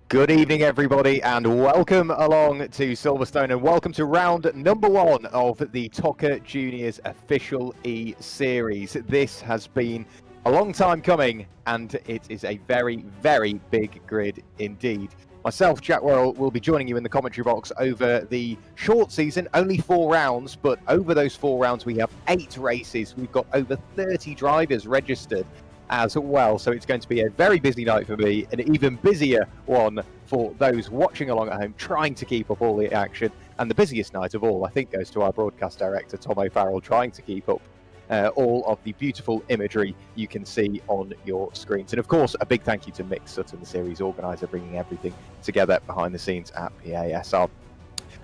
Good evening, everybody, and welcome along to Silverstone, and welcome to round number 1 of the TOCA Juniors official eSeries. This has been a long time coming, and it is a very, very big grid indeed. Myself, Jack Worrell, will be joining you in the commentary box over the short season, only 4 rounds, but over those 4 rounds we have 8 races. We've got over 30 drivers registered as well, so it's going to be a very busy night for me, an even busier one for those watching along at home, trying to keep up all the action, and the busiest night of all, I think, goes to our broadcast director, Tom O'Farrell, trying to keep up all of the beautiful imagery you can see on your screens. And of course, a big thank you to Mick Sutton, the series organiser, bringing everything together behind the scenes at PASR.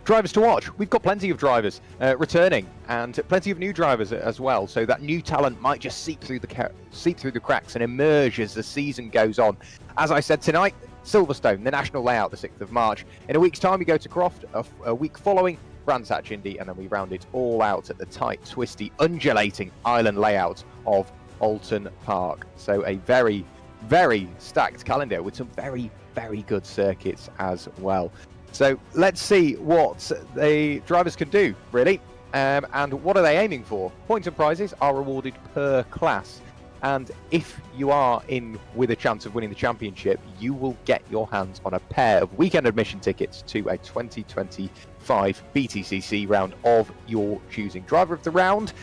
Drivers to watch. We've got plenty of drivers returning, and plenty of new drivers as well. So that new talent might just seep through the cracks and emerge as the season goes on. As I said tonight, Silverstone, the national layout, the 6th of March. In a week's time, we go to Croft. A week following, Brands Hatch Indy, and then we round it all out at the tight, twisty, undulating island layout of Alton Park. So a very, very stacked calendar with some very, very good circuits as well. So let's see what the drivers can do, really, and what are they aiming for. Points and prizes are rewarded per class, and if you are in with a chance of winning the championship, you will get your hands on a pair of weekend admission tickets to a 2025 BTCC round of your choosing. Driver of the round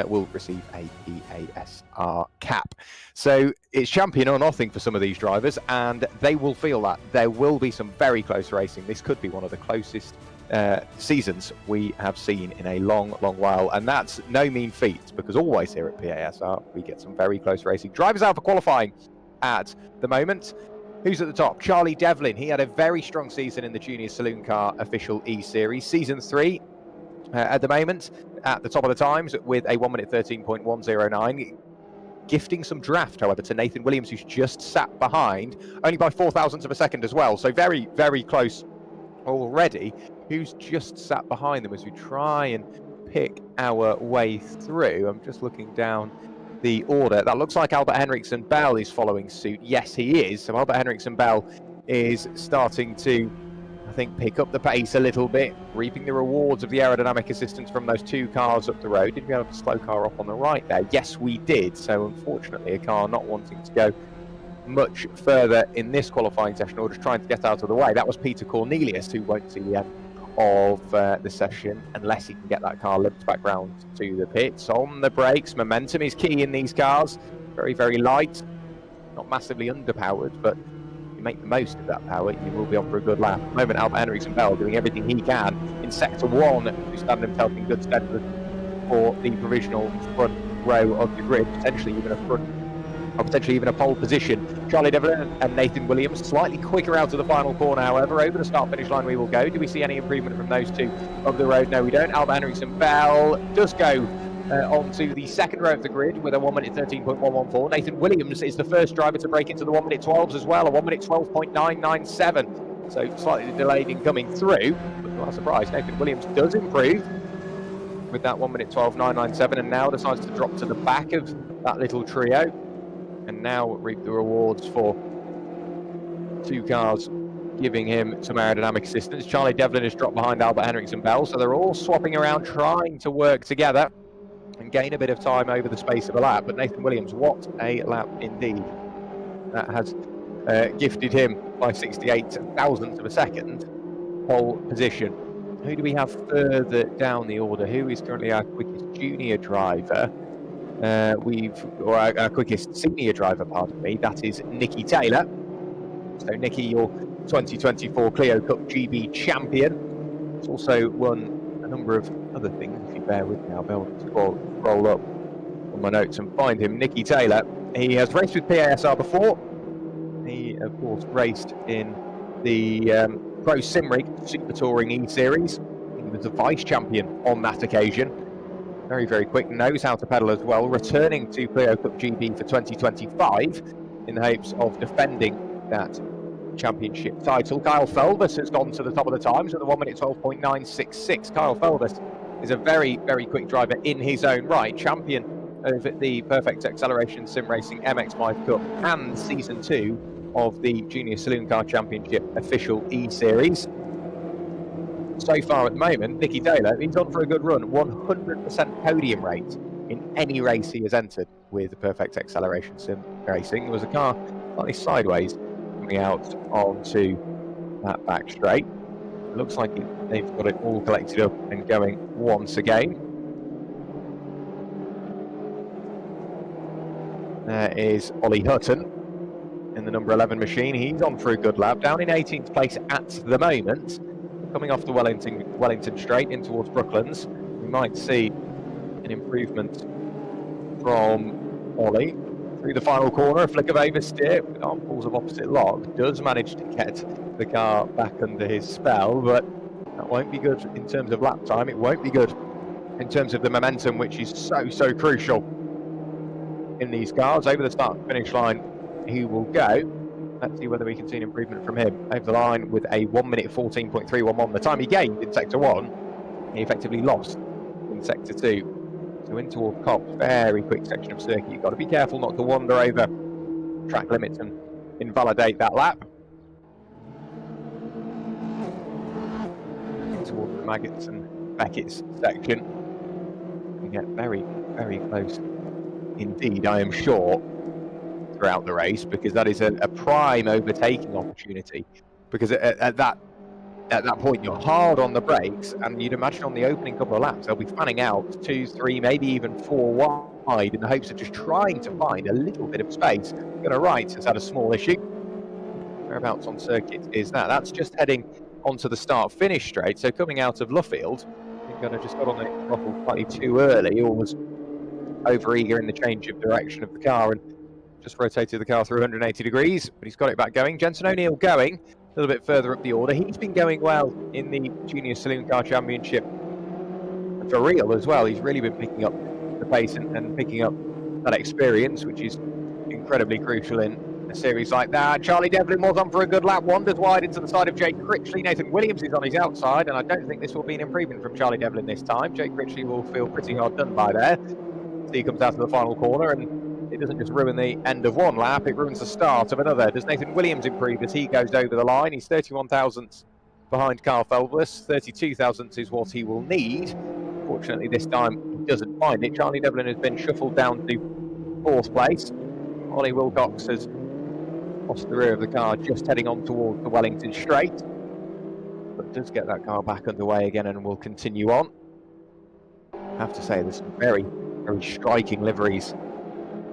will receive a PASR cap. So it's champion or nothing for some of these drivers, and they will feel that. There will be some very close racing. This could be one of the closest seasons we have seen in a long, long while, and that's no mean feat, because always here at PASR we get some very close racing. Drivers out for qualifying at the moment. Who's at the top? Charlie Devlin. He had a very strong season in the Junior Saloon Car official eSeries. Season 3 at the moment, at the top of the times with a 1 minute 13.109. Gifting some draft, however, to Nathan Williams, who's just sat behind, only by 0.004 of a second as well. So very, very close already. Who's just sat behind them as we try and pick our way through. I'm just looking down the order. That looks like Albert Henriksen Bell is following suit. Yes, he is. So Albert Henriksen Bell is starting to, I think, pick up the pace a little bit, reaping the rewards of the aerodynamic assistance from those 2 cars up the road. Did we have a slow car up on the right there? Yes, we did. So unfortunately, a car not wanting to go much further in this qualifying session, or just trying to get out of the way. That was Peter Cornelius, who won't see the end of the session unless he can get that car limped back round to the pits. On the brakes, momentum is key in these cars. Very, very light, not massively underpowered, but you make the most of that power, you will be on for a good lap. At the moment, Albert Henriksen Bell doing everything he can in sector 1 to stand himself in good stead for the provisional front row of the grid, potentially even a pole position. Charlie Devlin and Nathan Williams slightly quicker out of the final corner, however. Over the start finish line we will go. Do we see any improvement from those two of the road? No, we don't. Albert Henriksen Bell does go onto the second row of the grid with a 1 minute 13.114. Nathan Williams is the first driver to break into the 1 minute 12s as well, a 1 minute 12.997. So slightly delayed in coming through, but not surprised. Nathan Williams does improve with that 1 minute 12.997 and now decides to drop to the back of that little trio and now reap the rewards for two cars giving him some aerodynamic assistance. Charlie Devlin has dropped behind Albert Henriksen Bell, so they're all swapping around, trying to work together and gain a bit of time over the space of a lap. But Nathan Williams, what a lap indeed. That has gifted him by 68 thousandths of a second pole position. Who do we have further down the order? Who is currently our quickest junior driver? Our quickest senior driver, pardon me, that is Nicky Taylor. So Nicky, your 2024 Clio Cup GB champion. He's also won a number of other things. If you bear with me, I'll be able to scroll up on my notes and find him. Nicky Taylor, he has raced with PASR before. He, of course, raced in the Pro Simrig Super Touring eSeries. He was a vice champion on that occasion. Very, very quick, knows how to pedal as well. Returning to Clio Cup GB for 2025 in the hopes of defending that championship title. Kyle Felbus has gone to the top of the times at the 1 minute 12.966. Kyle Felbus is a very, very quick driver in his own right. Champion over the Perfect Acceleration Sim Racing MX5 Cup and Season 2 of the Junior Saloon Car Championship official E-Series. So far at the moment, Nicky Taylor, he's on for a good run. 100% podium rate in any race he has entered with the Perfect Acceleration Sim Racing. There was a car slightly sideways coming out onto that back straight. It looks like they've got it all collected up and going once again. There is Ollie Hutton in the number 11 machine. He's on for a good lap, down in 18th place at the moment. Coming off the Wellington straight in towards Brooklands. We might see an improvement from Ollie. Through the final corner, a flick of oversteer with armfuls of opposite lock. Does manage to get the car back under his spell, but that won't be good in terms of lap time. It won't be good in terms of the momentum, which is so crucial in these cars. Over the start finish line, he will go. Let's see whether we can see an improvement from him. Over the line with a 1 minute 14.311. The time he gained in sector 1, he effectively lost in sector 2. So in toward Cops, very quick section of circuit. You've got to be careful not to wander over track limits and invalidate that lap. In toward the Maggots and Beckett's section. We get very, very close indeed, I am sure, throughout the race, because that is a prime overtaking opportunity. Because at that point, you're hard on the brakes, and you'd imagine on the opening couple of laps, they'll be fanning out 2, 3, maybe even 4 wide in the hopes of just trying to find a little bit of space. Going to right has had a small issue. Whereabouts on circuit is that? That's just heading onto the start-finish straight. So coming out of Luffield, you're going to just got on the throttle slightly too early, or was over-eager in the change of direction of the car, and just rotated the car through 180 degrees, but he's got it back going. Jensen O'Neill going a little bit further up the order. He's been going well in the Junior Saloon Car Championship for real as well. He's really been picking up the pace and picking up that experience, which is incredibly crucial in a series like that. Charlie Devlin was on for a good lap, wanders wide into the side of Jake Critchley. Nathan Williams is on his outside, and I don't think this will be an improvement from Charlie Devlin this time. Jake Critchley will feel pretty hard done by there. So he comes out of the final corner, and it doesn't just ruin the end of one lap, it ruins the start of another. Does Nathan Williams improve as he goes over the line? He's 31 thousandths behind Carl Felbus. 32 thousandths is what he will need. Fortunately, this time he doesn't find it. Charlie Devlin has been shuffled down to 4th place. Ollie Wilcox has across the rear of the car, just heading on towards the Wellington Straight. But does get that car back underway again and will continue on. I have to say, there's some very, very striking liveries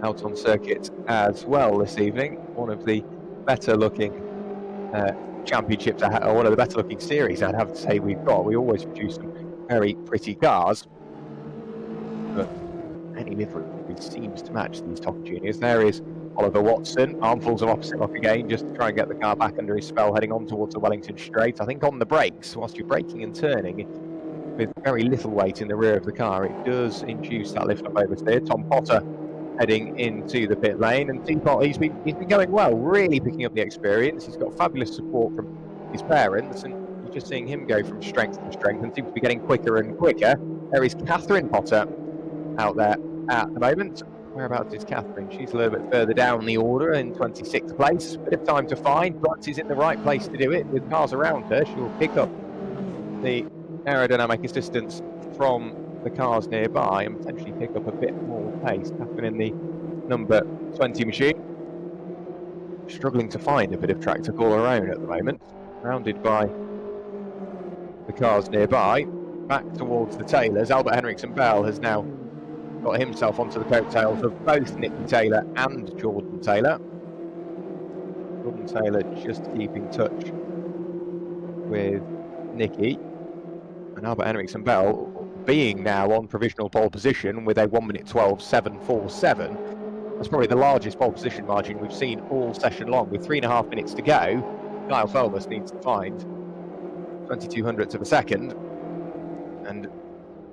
out on circuit as well this evening. One of the better looking championships, or one of the better looking series, I'd have to say we've got. We always produce some very pretty cars, but any livery seems to match these TOCA Juniors. There is Oliver Watson, armfuls of opposite lock again, just to try and get the car back under his spell, heading on towards the Wellington Straight. I think on the brakes, whilst you're braking and turning with very little weight in the rear of the car, it does induce that lift up oversteer. Tom Potter heading into the pit lane, and Teapot, he's been going well, really picking up the experience. He's got fabulous support from his parents, and you're just seeing him go from strength to strength and seems to be getting quicker and quicker. There is Catherine Potter out there at the moment. Whereabouts is Catherine? She's a little bit further down the order in 26th place. Bit of time to find, but she's in the right place to do it. With cars around her, she'll pick up the aerodynamic assistance from the cars nearby and potentially pick up a bit more pace. Catherine in the number 20 machine, struggling to find a bit of track to call her own at the moment, surrounded by the cars nearby. Back towards the Taylors, Albert Henriksen-Bell has now got himself onto the coattails of both Nicky Taylor and Jordan Taylor. Jordan Taylor just keeping touch with Nicky, and Albert Henriksen-Bell being now on provisional pole position with a 1:12.747. That's probably the largest pole position margin we've seen all session long. With 3.5 minutes to go, Kyle Felbus needs to find 22 hundredths of a second, and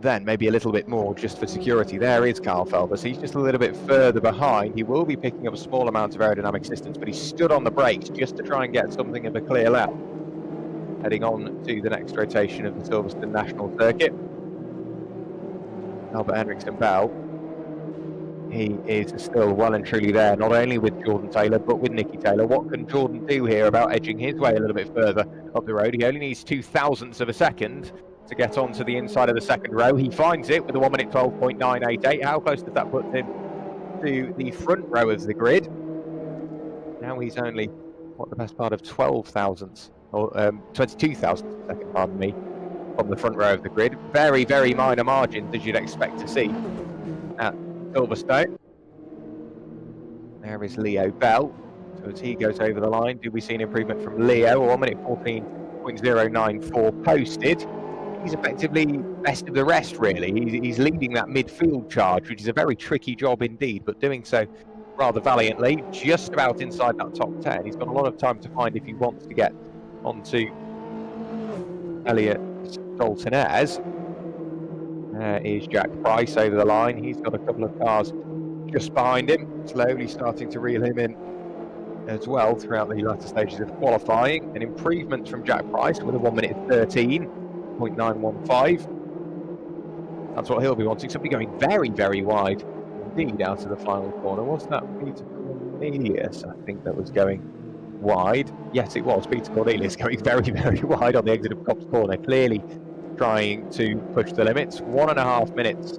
then maybe a little bit more just for security. There is Kyle Felbus. He's just a little bit further behind. He will be picking up a small amount of aerodynamic assistance, but he stood on the brakes just to try and get something of a clear lap, heading on to the next rotation of the Silverstone National Circuit. Albert Henriksen-Bell, he is still well and truly there, not only with Jordan Taylor, but with Nicky Taylor. What can Jordan do here about edging his way a little bit further up the road? He only needs 0.02 of a second to get onto the inside of the second row. He finds it with a 1:12.988. How close does that put him to the front row of the grid? Now he's only, what, the best part of 12 thousandths, or 22 thousandths of a second, pardon me, on the front row of the grid. Very, very minor margins, as you'd expect to see at Silverstone. There is Leo Bell. So as he goes over the line, do we see an improvement from Leo? 1:14.094 posted. He's effectively best of the rest, really. He's leading that midfield charge, which is a very tricky job indeed, but doing so rather valiantly, just about inside that top 10. He's got a lot of time to find if he wants to get onto Elliot Dalton-Ayres. There is Jack Price over the line. He's got a couple of cars just behind him, slowly starting to reel him in as well throughout the latter stages of qualifying. An improvement from Jack Price with a 1:13.915. That's what he'll be wanting. Somebody going very, very wide indeed out of the final corner. Was that Peter Cornelius, I think, that was going wide? Yes, it was Peter Cornelius going very, very wide on the exit of Cops Corner, clearly trying to push the limits. 1.5 minutes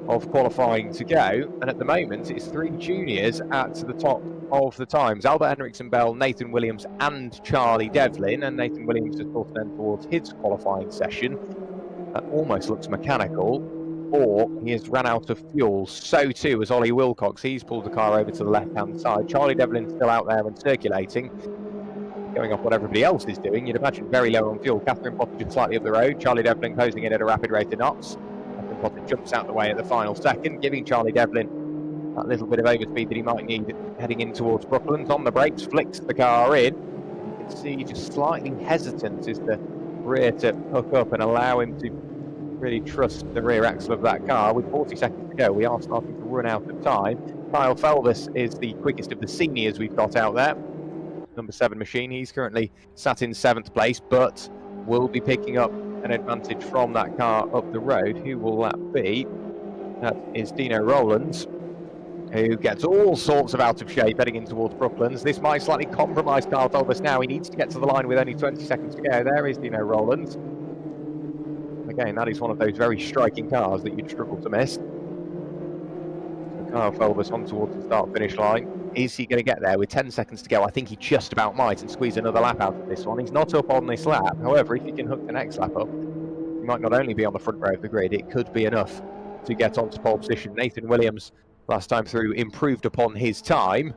of qualifying to go, and at the moment it's 3 juniors at the top of the times. Albert Henriksen-Bell, Nathan Williams and Charlie Devlin, and Nathan Williams has brought them towards his qualifying session. That almost looks mechanical, or he has ran out of fuel. So too has Ollie Wilcox. He's pulled the car over to the left-hand side. Charlie Devlin's still out there and circulating, going off what everybody else is doing. You'd imagine very low on fuel. Catherine Potter just slightly up the road. Charlie Devlin closing in at a rapid rate of knots. Catherine Potter jumps out the way at the final second, giving Charlie Devlin that little bit of overspeed that he might need heading in towards Brooklands. On the brakes, flicks the car in. You can see just slightly hesitant is the rear to hook up and allow him to really trust the rear axle of that car. With 40 seconds to go, we are starting to run out of time. Kyle Felbus is the quickest of the seniors we've got out there. Number 7 machine. He's currently sat in 7th place, but will be picking up an advantage from that car up the road. Who will that be? That is Dino Rowlands, who gets all sorts of out of shape heading in towards Brooklands. This might slightly compromise Kyle Felbus now. He needs to get to the line with only 20 seconds to go. There is Dino Rowlands. Again, that is one of those very striking cars that you'd struggle to miss. So Kyle Felbus on towards the start-finish line. Is he going to get there with 10 seconds to go? I think he just about might and squeeze another lap out of this one. He's not up on this lap. However, if he can hook the next lap up, he might not only be on the front row of the grid, it could be enough to get onto pole position. Nathan Williams, last time through, improved upon his time,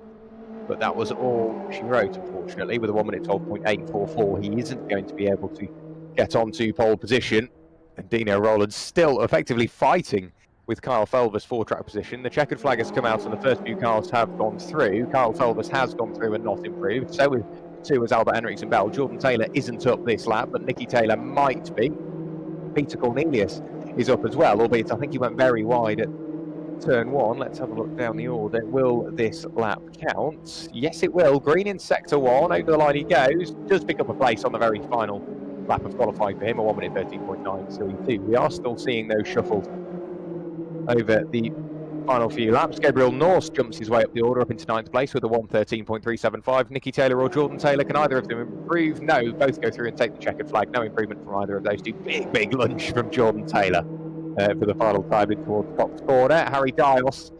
but that was all she wrote, unfortunately. With a 1 minute 12.844, he isn't going to be able to get onto pole position. And Dino Rowland still effectively fighting with Kyle Felvers for track position. The checkered flag has come out and the first few cars have gone through. Kyle Felvers has gone through and not improved. So is Albert Henriksen Bell. Jordan Taylor isn't up this lap, but Nicky Taylor might be. Peter Cornelius is up as well, albeit I think he went very wide at turn 1. Let's have a look down the order. Will this lap count? Yes, it will. Green in sector 1. Over the line he goes. Does pick up a place on the very final lap of qualifying for him, a 1 minute 13.932. We are still seeing those shuffled over the final few laps. Gabriel Norse jumps his way up the order, up into 9th place with a 1:13.375. Nicky Taylor or Jordan Taylor, can either of them improve? No, both go through and take the checkered flag. No improvement from either of those two. Big lunge from Jordan Taylor for the final time in towards Fox corner. Harry Dios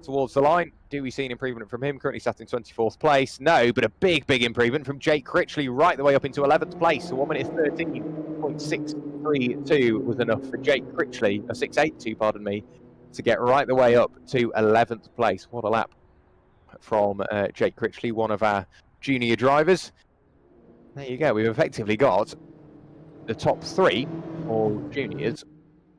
towards the line. Do we see an improvement from him? Currently sat in 24th place. No, but a big improvement from Jake Critchley right the way up into 11th place. So 1 minute 13.632 was enough for Jake Critchley, 682, pardon me, to get right the way up to 11th place. What a lap from Jake Critchley, one of our junior drivers. There you go. We've effectively got the top 3, all juniors,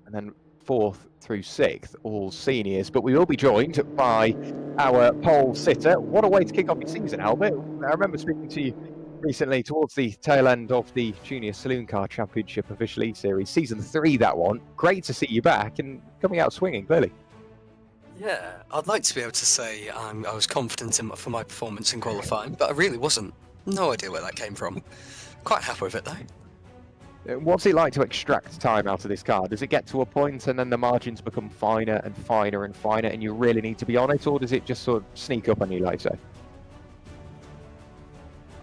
and then 4th through 6th, all seniors. But we will be joined by our pole sitter. What a way to kick off your season, Albert. I remember speaking to you recently towards the tail end of the Junior Saloon Car Championship Official E-Series, Season 3 that one. Great to see you back and coming out swinging, clearly. Yeah, I'd like to be able to say I was confident for my performance in qualifying, but I really wasn't. No idea where that came from. Quite happy with it, though. What's it like to extract time out of this car? Does it get to a point and then the margins become finer and finer and finer and you really need to be on it, or does it just sort of sneak up on you, like so?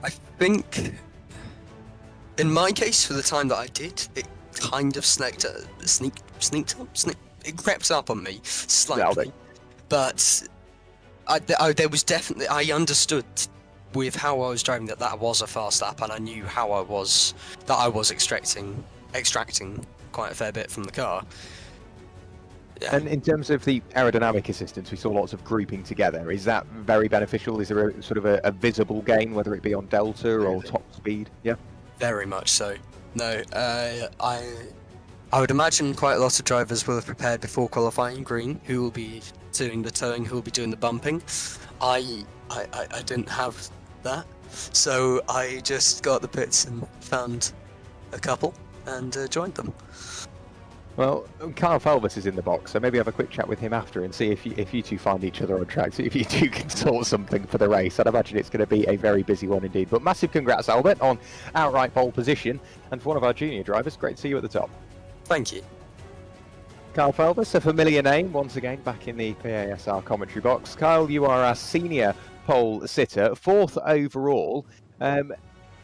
I think, in my case, for the time that I did, it kind of sneaked up, it crept up on me slightly. But there was definitely, I understood with how I was driving that was a fast lap, and I knew that I was extracting quite a fair bit from the car. Yeah. And in terms of the aerodynamic assistance, we saw lots of grouping together. Is that very beneficial? Is there a sort of a visible gain, whether it be on delta or top speed? Yeah. Very much so. No, I would imagine quite a lot of drivers will have prepared before qualifying green, who will be doing the towing, who will be doing the bumping. I didn't have that, so I just got the pits and found a couple and joined them. Well, Kyle Felvers is in the box, so maybe have a quick chat with him after and see if you two find each other on track, see if you two can sort something for the race. I'd imagine it's going to be a very busy one indeed. But massive congrats, Albert, on outright pole position, and for one of our junior drivers, great to see you at the top. Thank you. Kyle Felvers, a familiar name, once again back in the PASR commentary box. Kyle, you are our senior pole sitter, 4th overall.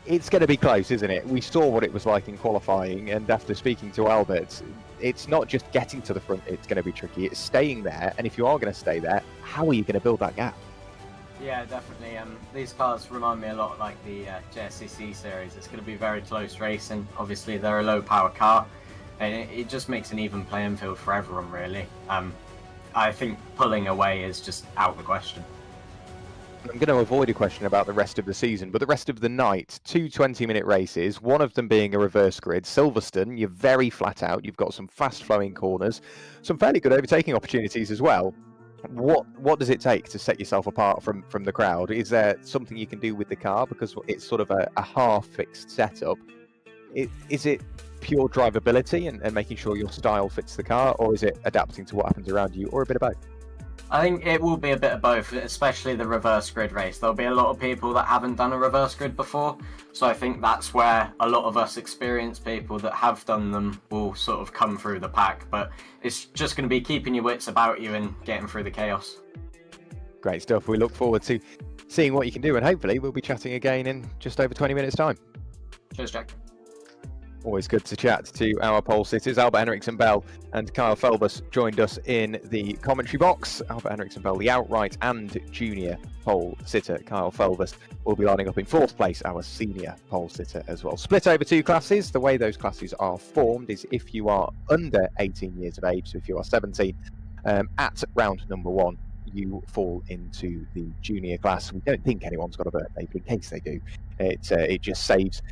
It's going to be close, isn't it? We saw what it was like in qualifying, and after speaking to Albert, it's not just getting to the front it's going to be tricky, it's staying there, and if you are going to stay there, how are you going to build that gap? Yeah, definitely. These cars remind me a lot like the JSCC series. It's going to be very close racing. Obviously, they're a low-power car, and it just makes an even playing field for everyone, really. I think pulling away is just out of the question. I'm going to avoid a question about the rest of the season, but the rest of the night, 2 20-minute races, one of them being a reverse grid. Silverstone, you're very flat out. You've got some fast-flowing corners, some fairly good overtaking opportunities as well. What does it take to set yourself apart from the crowd? Is there something you can do with the car, because it's sort of a half-fixed setup? Is it pure drivability and making sure your style fits the car, or is it adapting to what happens around you, or a bit of both? I think it will be a bit of both, especially the reverse grid race. There'll be a lot of people that haven't done a reverse grid before, so I think that's where a lot of us experienced people that have done them will sort of come through the pack. But it's just going to be keeping your wits about you and getting through the chaos. Great stuff. We look forward to seeing what you can do, and hopefully we'll be chatting again in just over 20 minutes time. Cheers, Jack. Always good to chat to our pole sitters. Albert Henriksen-Bell and Kyle Felbus joined us in the commentary box. Albert Henriksen-Bell, the outright and junior pole sitter. Kyle Felbus will be lining up in 4th place, our senior pole sitter as well. Split over 2 classes. The way those classes are formed is if you are under 18 years of age, so if you are 17, at round number 1, you fall into the junior class. We don't think anyone's got a birthday, but in case they do, it just saves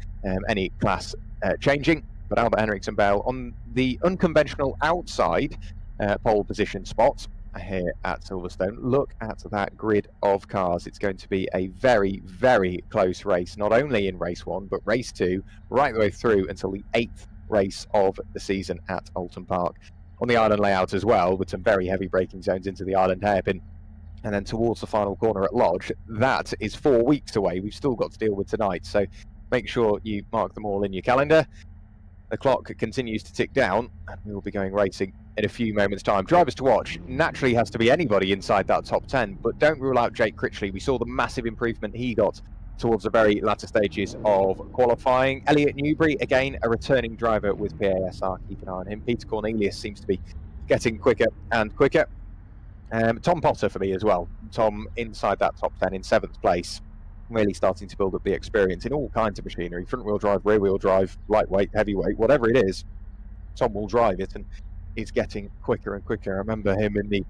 any class changing. But Albert Henriksen-Bell on the unconventional outside pole position spot here at Silverstone. Look at that grid of cars. It's going to be a very, very close race, not only in race 1, but race 2, right the way through until the 8th race of the season at Oulton Park. On the island layout as well, with some very heavy braking zones into the island hairpin. And then towards the final corner at Lodge, that is 4 weeks away. We've still got to deal with tonight, so make sure you mark them all in your calendar. The clock continues to tick down, and we will be going racing in a few moments' time. Drivers to watch naturally has to be anybody inside that top 10, but don't rule out Jake Critchley. We saw the massive improvement he got towards the very latter stages of qualifying. Elliot Newbury, again, a returning driver with PASR. Keep an eye on him. Peter Cornelius seems to be getting quicker and quicker. Tom Potter for me as well. Tom inside that top 10 in 7th place. Really starting to build up the experience in all kinds of machinery. Front wheel drive, rear wheel drive, lightweight, heavyweight, whatever it is. Tom will drive it and is getting quicker and quicker. I remember him in the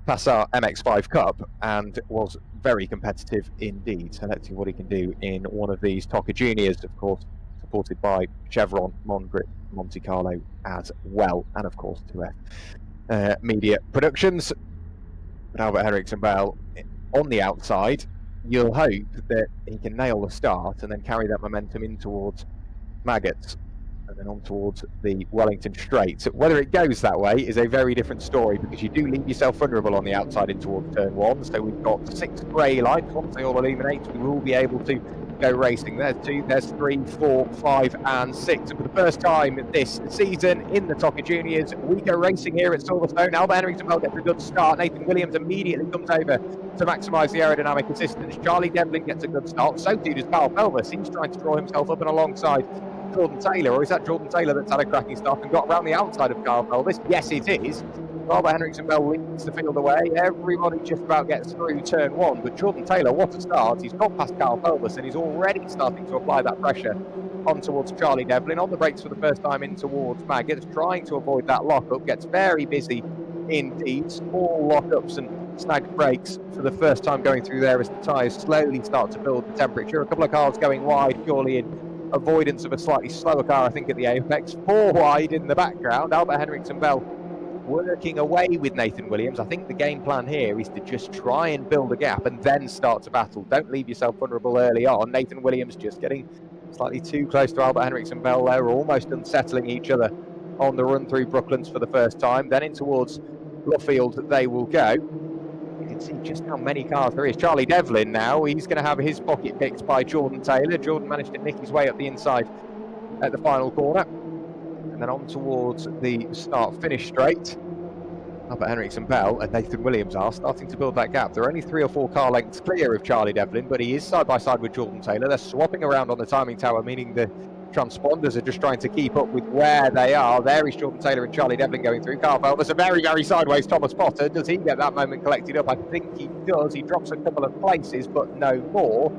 PASR MX5 Cup and was very competitive indeed. So let's see what he can do in one of these TOCA Juniors, of course, supported by Chevron, Mongrip, Monte Carlo as well, and of course 2F Media Productions. But Albert Henriksen-Bell on the outside, you'll hope that he can nail the start and then carry that momentum in towards Maggots and then on towards the Wellington Straight. Whether it goes that way is a very different story, because you do leave yourself vulnerable on the outside in towards turn 1. So we've got 6 grey lights. Once they all illuminate, we will be able to go racing. There's 2, there's 3, 4, 5 and 6. And for the first time this season in the TOCA Juniors, we go racing here at Silverstone. Albert Henriksen-Bell gets a good start. Nathan Williams immediately comes over to maximise the aerodynamic assistance. Charlie Devlin gets a good start. So too does Kyle Felbus. He's trying to draw himself up and alongside Jordan Taylor. Or is that Jordan Taylor that's had a cracking start and got around the outside of Kyle Felbus? Yes, it is. Albert Henriksen-Bell leads the field away. Everybody just about gets through turn 1, but Jordan Taylor, what a start. He's got past Kyle Felbus and he's already starting to apply that pressure on towards Charlie Devlin. On the brakes for the first time in towards Maggots, trying to avoid that lockup. Gets very busy indeed. Small lockups and snagged brakes for the first time going through there as the tyres slowly start to build the temperature. A couple of cars going wide purely in avoidance of a slightly slower car, I think, at the apex. 4 wide in the background. Albert Henriksen-Bell working away with Nathan Williams. I think the game plan here is to just try and build a gap and then start to battle. Don't leave yourself vulnerable early on. Nathan Williams just getting slightly too close to Albert Henriksen-Bell there. We're almost unsettling each other on the run through Brooklands for the first time. Then in towards Luffield they will go. You can see just how many cars there is. Charlie Devlin now, he's going to have his pocket picked by Jordan Taylor. Jordan managed to nick his way up the inside at the final corner. And then on towards the start-finish straight. Albert Henriksen-Bell and Nathan Williams are starting to build that gap. They're only 3 or 4 car lengths clear of Charlie Devlin, but he is side-by-side with Jordan Taylor. They're swapping around on the timing tower, meaning the transponders are just trying to keep up with where they are. There is Jordan Taylor and Charlie Devlin going through. Kyle Felbus, a very, very sideways Thomas Potter. Does he get that moment collected up? I think he does. He drops a couple of places, but no more.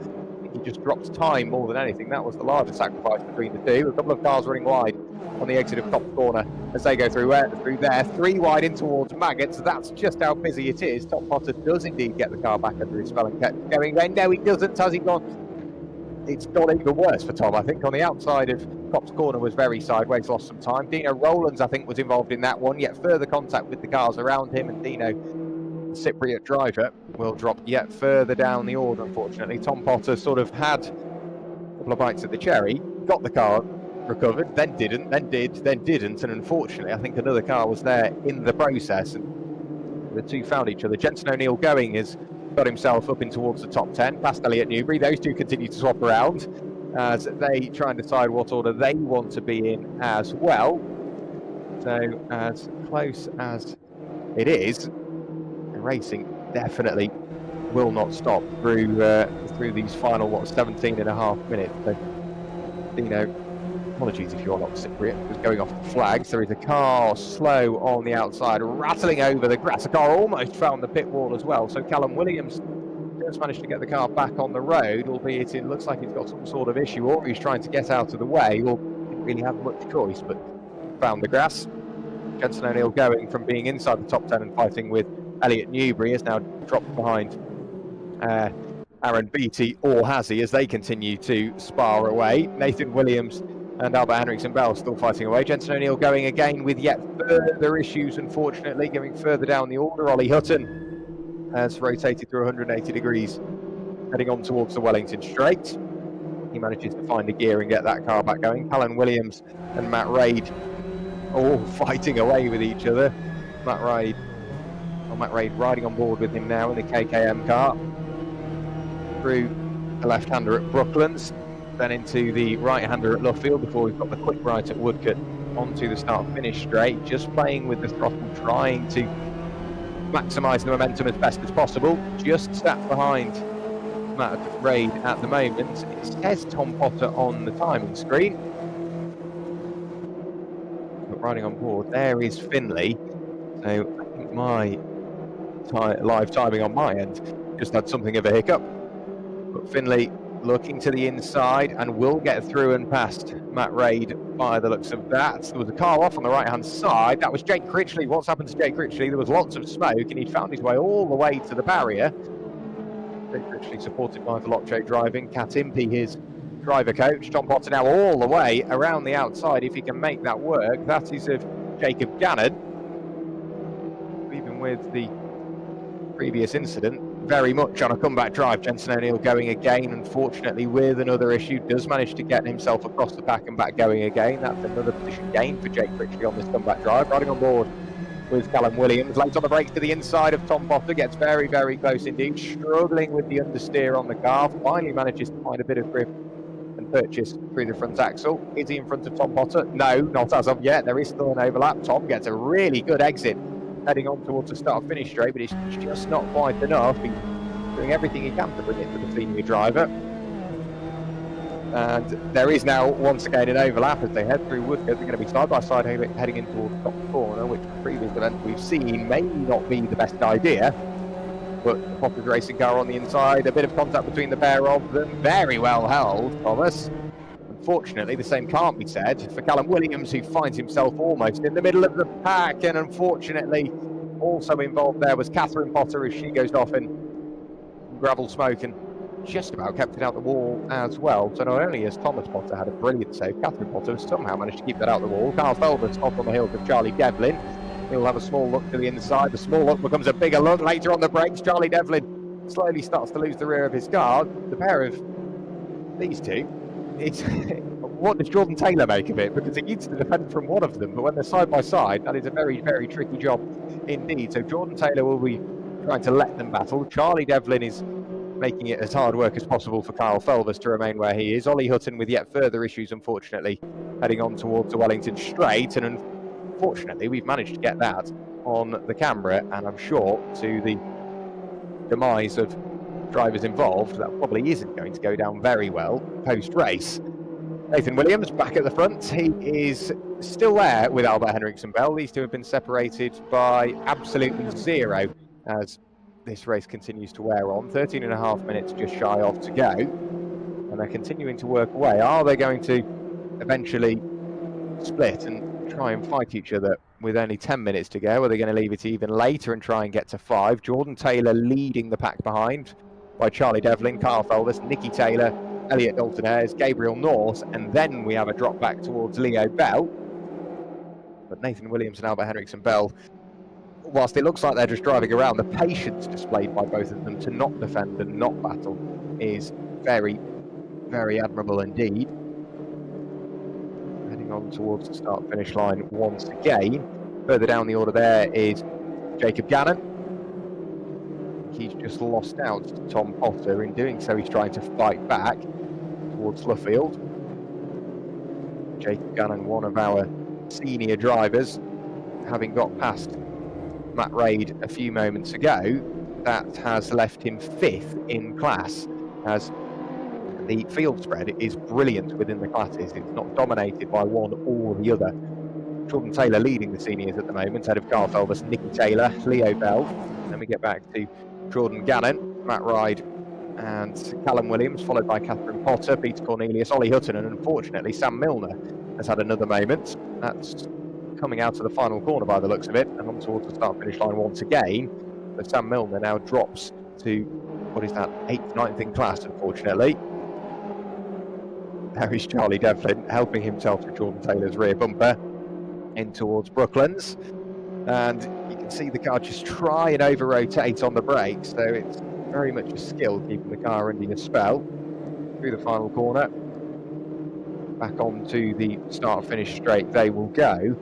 He just drops time more than anything. That was the largest sacrifice between the two. A couple of cars running wide on the exit of Copse Corner as they go through there. 3 wide in towards Maggots. That's just how busy it is. Tom Potter does indeed get the car back under his spell and kept going. Then no, he doesn't. Has he gone? It's got even worse for Tom. I think on the outside of Copse Corner was very sideways, lost some time. Dino Rowlands, I think, was involved in that one. Yet further contact with the cars around him, and Dino, the Cypriot driver, will drop yet further down the order, unfortunately. Tom Potter sort of had a couple of bites at the cherry, got the car recovered, then didn't, then did, then didn't, and unfortunately I think another car was there in the process, and the two found each other. Jensen O'Neill going has got himself up in towards the top 10, past Elliot Newbury. Those two continue to swap around as they try and decide what order they want to be in as well. So as close as it is, the racing definitely will not stop through these final 17.5 minutes. So Dino apologies if you're not Cypriot, was going off the flags. There is a car slow on the outside, rattling over the grass. A car almost found the pit wall as well. So Callum Williams just managed to get the car back on the road, albeit it looks like he's got some sort of issue, or he's trying to get out of the way, or didn't really have much choice, but found the grass. Jensen O'Neill, going from being inside the top 10 and fighting with Elliot Newbury, has now dropped behind Aaron Beattie, or has he, as they continue to spar away. Nathan Williams and Albert Henriksen Bell still fighting away. Jensen O'Neill going again with yet further issues, unfortunately, going further down the order. Ollie Hutton has rotated through 180 degrees, heading on towards the Wellington Straight. He manages to find a gear and get that car back going. Callan Williams and Matt Reid all fighting away with each other. Matt Reid riding on board with him now in the KKM car. Through the left-hander at Brooklands, then into the right-hander at Luffield before we've got the quick right at Woodcote onto the start-finish straight. Just playing with the throttle, trying to maximise the momentum as best as possible. Just sat behind Matt Reid at the moment. It says Tom Potter on the timing screen. But riding on board, there is Finlay. So I think my live timing on my end just had something of a hiccup. But Finlay looking to the inside and will get through and past Matt Reid by the looks of that. There was a car off on the right-hand side. That was Jake Critchley. What's happened to Jake Critchley? There was lots of smoke and he found his way all the way to the barrier. Jake Critchley supported by Veloce driving. Kat Impey, his driver coach. Tom Potter now all the way around the outside if he can make that work. That is of Jacob Gannon. Even with the previous incident, very much on a comeback drive. Jensen O'Neill going again, unfortunately with another issue, does manage to get himself across the pack and back going again. That's another position gain for Jake Critchley on this comeback drive. Riding on board with Callum Williams, late on the brakes to the inside of Tom Potter, gets very, very close indeed, struggling with the understeer on the car, finally manages to find a bit of grip and purchase through the front axle. Is he in front of Tom Potter? No, not as of yet. There is still an overlap. Tom gets a really good exit heading on towards the start-finish straight, but it's just not quite enough. He's doing everything he can to bring it to the senior driver. And there is now once again an overlap as they head through Woodcote. They're going to be side-by-side heading in towards the top corner, which in previous events we've seen may not be the best idea. But Potter's racing car on the inside, a bit of contact between the pair of them. Very well held, Thomas. Unfortunately, the same can't be said for Callum Williams, who finds himself almost in the middle of the pack, and unfortunately also involved there was Catherine Potter as she goes off in gravel smoke and just about kept it out the wall as well. So not only has Thomas Potter had a brilliant save, Catherine Potter has somehow managed to keep that out the wall. Carl Felber's off on the heels of Charlie Devlin. He'll have a small look to the inside. The small look becomes a bigger look later on the brakes. Charlie Devlin slowly starts to lose the rear of his car. The pair of these two, what does Jordan Taylor make of it? Because he needs to defend from one of them, but when they're side by side, that is a very, very tricky job indeed. So Jordan Taylor will be trying to let them battle. Charlie Devlin is making it as hard work as possible for Kyle Felvers to remain where he is. Ollie Hutton with yet further issues, unfortunately, heading on towards the Wellington Straight, and unfortunately we've managed to get that on the camera, and I'm sure to the demise of drivers involved, that probably isn't going to go down very well post-race. Nathan Williams back at the front. He is still there with Albert Henriksen Bell. These two have been separated by absolutely zero as this race continues to wear on. 13.5 minutes just shy of to go, and they're continuing to work away. Are they going to eventually split and try and fight each other with only 10 minutes to go? Are they going to leave it even later and try and get to 5? Jordan Taylor leading the pack behind by Charlie Devlin, Carl Felvers, Nicky Taylor, Elliot Dalton Ayres, Gabriel Norse, and then we have a drop back towards Leo Bell. But Nathan Williams and Albert Henriksen Bell, whilst it looks like they're just driving around, the patience displayed by both of them to not defend and not battle is very, very admirable indeed. Heading on towards the start-finish line once again. Further down the order there is Jacob Gannon. He's just lost out to Tom Potter. In doing so, he's trying to fight back towards Luffield. Jacob Gannon, one of our senior drivers, having got past Matt Reid a few moments ago, that has left him 5th in class, as the field spread is brilliant within the classes. It's not dominated by one or the other. Jordan Taylor leading the seniors at the moment, ahead of Carl Felbus, Nicky Taylor, Leo Bell. Then we get back to Jordan Gannon, Matt Ride, and Callum Williams, followed by Catherine Potter, Peter Cornelius, Ollie Hutton, and unfortunately Sam Milner has had another moment. That's coming out of the final corner by the looks of it, and on towards the start-finish line once again. But Sam Milner now drops to, what is that, 8th, 9th in class, unfortunately. Now is Charlie Devlin helping himself to Jordan Taylor's rear bumper in towards Brooklands, and you can see the car just try and over-rotate on the brakes, so it's very much a skill keeping the car under your spell. Through the final corner, back onto the start-finish straight they will go.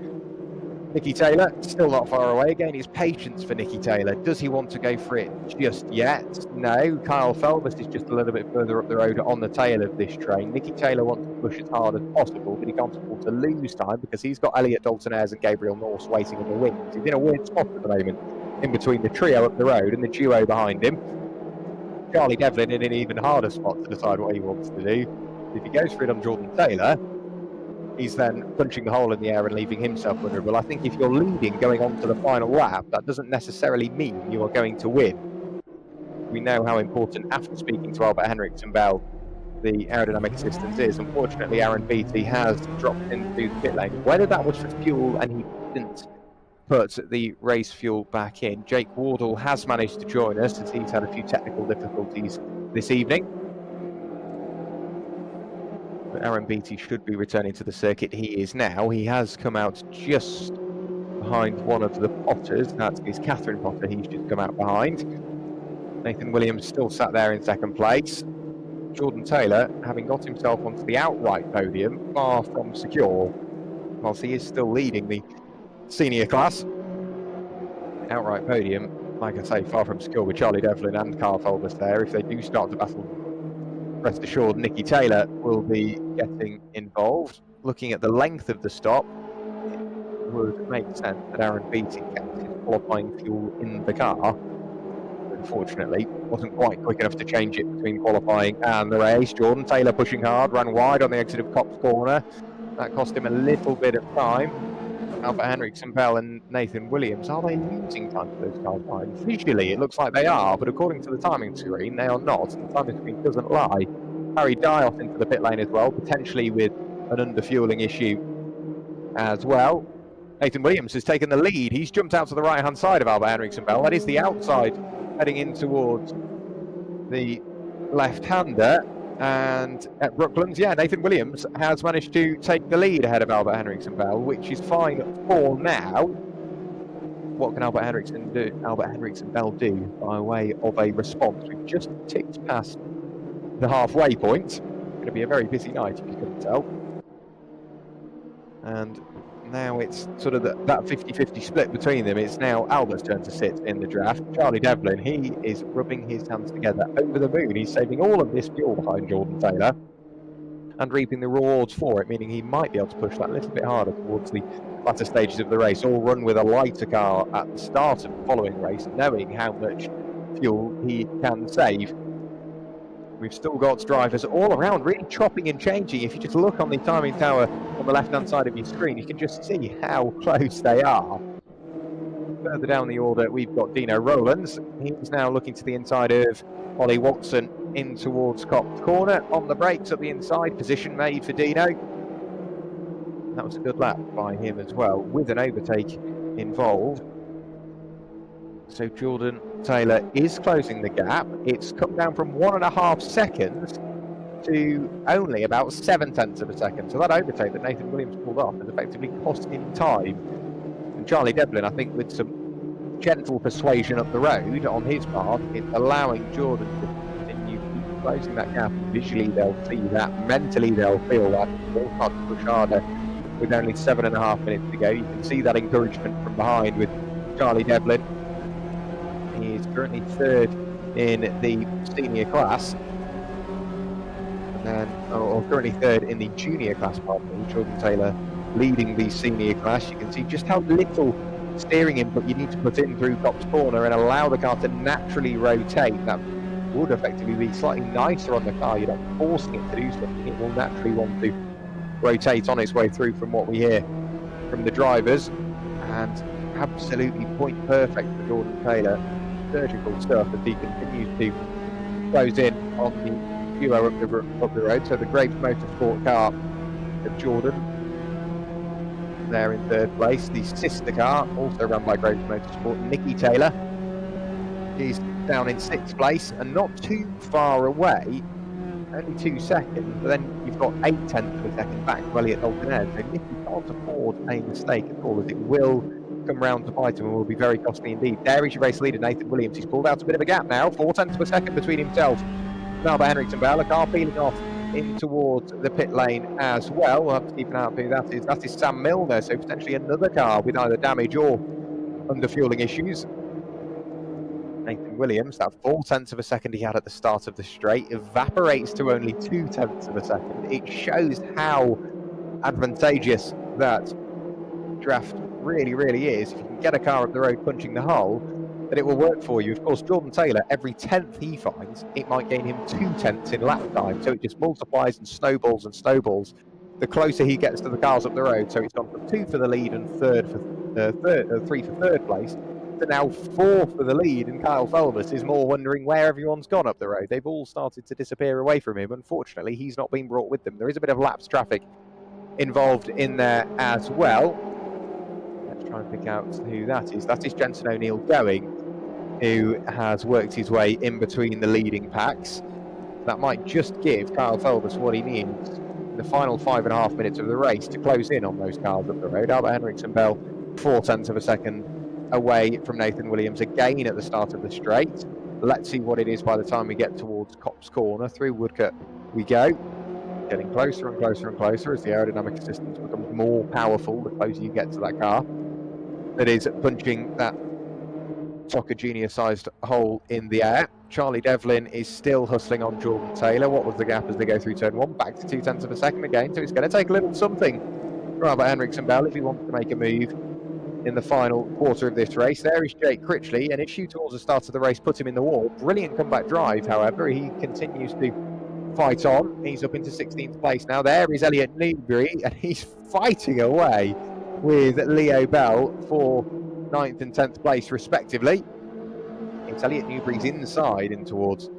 Nicky Taylor still not far away. Again, it's patience for Nicky Taylor. Does he want to go for it just yet? No. Kyle Felbus is just a little bit further up the road on the tail of this train. Nicky Taylor wants to push as hard as possible, but he can't afford to lose time because he's got Elliot Dalton-Ayres and Gabriel Norse waiting in the wings. He's in a weird spot at the moment, in between the trio up the road and the duo behind him. Charlie Devlin in an even harder spot to decide what he wants to do. If he goes for it on Jordan Taylor, he's then punching the hole in the air and leaving himself vulnerable. I think if you're leading going on to the final lap, that doesn't necessarily mean you are going to win. We know how important, after speaking to Albert Henriksen Bell, the aerodynamic assistance is. Unfortunately, Aaron Beattie has dropped into the pit lane. Whether that was for fuel and he didn't put the race fuel back in. Jake Wardle has managed to join us as he's had a few technical difficulties this evening. Aaron Beattie should be returning to the circuit. He is now. He has come out just behind one of the Potters. That is Catherine Potter. He's just come out behind. Nathan Williams still sat there in second place. Jordan Taylor, having got himself onto the outright podium, far from secure, whilst he is still leading the senior class. Outright podium, like I say, far from secure with Charlie Devlin and Carl Felbus there. If they do start to battle, rest assured Nicky Taylor will be getting involved. Looking at the length of the stop, it would make sense that Aaron Beattie kept his qualifying fuel in the car. Unfortunately, wasn't quite quick enough to change it between qualifying and the race. Jordan Taylor pushing hard, ran wide on the exit of Copse Corner. That cost him a little bit of time. Albert Henriksen Bell and Nathan Williams, are they losing time for those cars behind? Visually, it looks like they are, but according to the timing screen, they are not. The timing screen doesn't lie. Harry Dios into the pit lane as well, potentially with an underfueling issue as well. Nathan Williams has taken the lead. He's jumped out to the right-hand side of Albert Henriksen Bell. That is the outside, heading in towards the left-hander. And at Brooklands, yeah, Nathan Williams has managed to take the lead ahead of Albert Henriksen Bell, which is fine for now. What can Albert Henriksen Bell do by way of a response? We've just ticked past the halfway point. It's going to be a very busy night, if you couldn't tell. And now it's sort of that 50-50 split between them. It's now Albert's turn to sit in the draft. Charlie Devlin, he is rubbing his hands together over the moon. He's saving all of this fuel behind Jordan Taylor and reaping the rewards for it, meaning he might be able to push that a little bit harder towards the latter stages of the race, or run with a lighter car at the start of the following race, knowing how much fuel he can save. We've still got drivers all around really chopping and changing. If you just look on the timing tower on the left-hand side of your screen, you can just see how close they are. Further down the order, we've got Dino Rowlands. He's now looking to the inside of Ollie Watson in towards Copse Corner. On the brakes at the inside, position made for Dino. That was a good lap by him as well, with an overtake involved. So Jordan Taylor is closing the gap. It's come down from 1.5 seconds to only about 0.7 of a second. So that overtake that Nathan Williams pulled off has effectively cost him time. And Charlie Devlin, I think, with some gentle persuasion up the road on his part, it's allowing Jordan to continue closing that gap. Visually, they'll see that. Mentally, they'll feel that. They'll start to push harder with only 7.5 minutes to go. You can see that encouragement from behind with Charlie Devlin. He is currently third in the senior class, and then, or currently third in the junior class, pardon me. Jordan Taylor leading the senior class. You can see just how little steering input you need to put in through Copse Corner and allow the car to naturally rotate. That would effectively be slightly nicer on the car. You're not forcing it to do something. It will naturally want to rotate on its way through from what we hear from the drivers. And absolutely point perfect for Jordan Taylor. Surgical stuff as he continues to close in on the duo up the road. So the Graves Motorsport car of Jordan there in third place. The sister car, also run by Graves Motorsport, Nikki Taylor. She's down in sixth place and not too far away, only 2 seconds. But then you've got 0.8 of a second back to Elliot Dalton. So Nikki can't afford a mistake at all, as it will come round to bite him and will be very costly indeed. There is your race leader, Nathan Williams. He's pulled out a bit of a gap now, 0.4 of a second between himself and Albert Henriksen Bell. A car peeling off in towards the pit lane as well. We'll have to keep an eye out who that is. That is Sam Milner, so potentially another car with either damage or underfueling issues. Nathan Williams, that 0.4 of a second he had at the start of the straight, evaporates to only 0.2 of a second. It shows how advantageous that draft really is. If you can get a car up the road punching the hole, that it will work for you. Of course, Jordan Taylor, every 10th he finds, it might gain him 2/10 in lap time. So it just multiplies and snowballs and snowballs the closer he gets to the cars up the road. So it's gone from 2 for the lead and 3 for third place to now 4 for the lead. And Kyle Felbus is more wondering where everyone's gone up the road. They've all started to disappear away from him. Unfortunately, he's not been brought with them. There is a bit of lapse traffic involved in there as well. Let's try and pick out who that is. That is Jensen O'Neill going, who has worked his way in between the leading packs. That might just give Kyle Felbus what he needs in the final 5.5 minutes of the race to close in on those cars up the road. Albert Henriksen Bell, 0.4 of a second away from Nathan Williams again at the start of the straight. Let's see what it is by the time we get towards Copse Corner. Through Woodcut we go. Getting closer and closer and closer as the aerodynamic assistance becomes more powerful the closer you get to that car that is punching that TOCA Junior sized hole in the air. Charlie Devlin is still hustling on Jordan Taylor. What was the gap as they go through turn 1? Back to 0.2 of a second again. So it's going to take a little something for Albert Henriksen Bell if he wants to make a move in the final quarter of this race. There is Jake Critchley. An issue towards the start of the race put him in the wall. Brilliant comeback drive, however. He continues to fight on. He's up into 16th place now. There is Elliot Newbury, and he's fighting away with Leo Bell for 9th and 10th place respectively. It's Elliot Newbury's inside in towards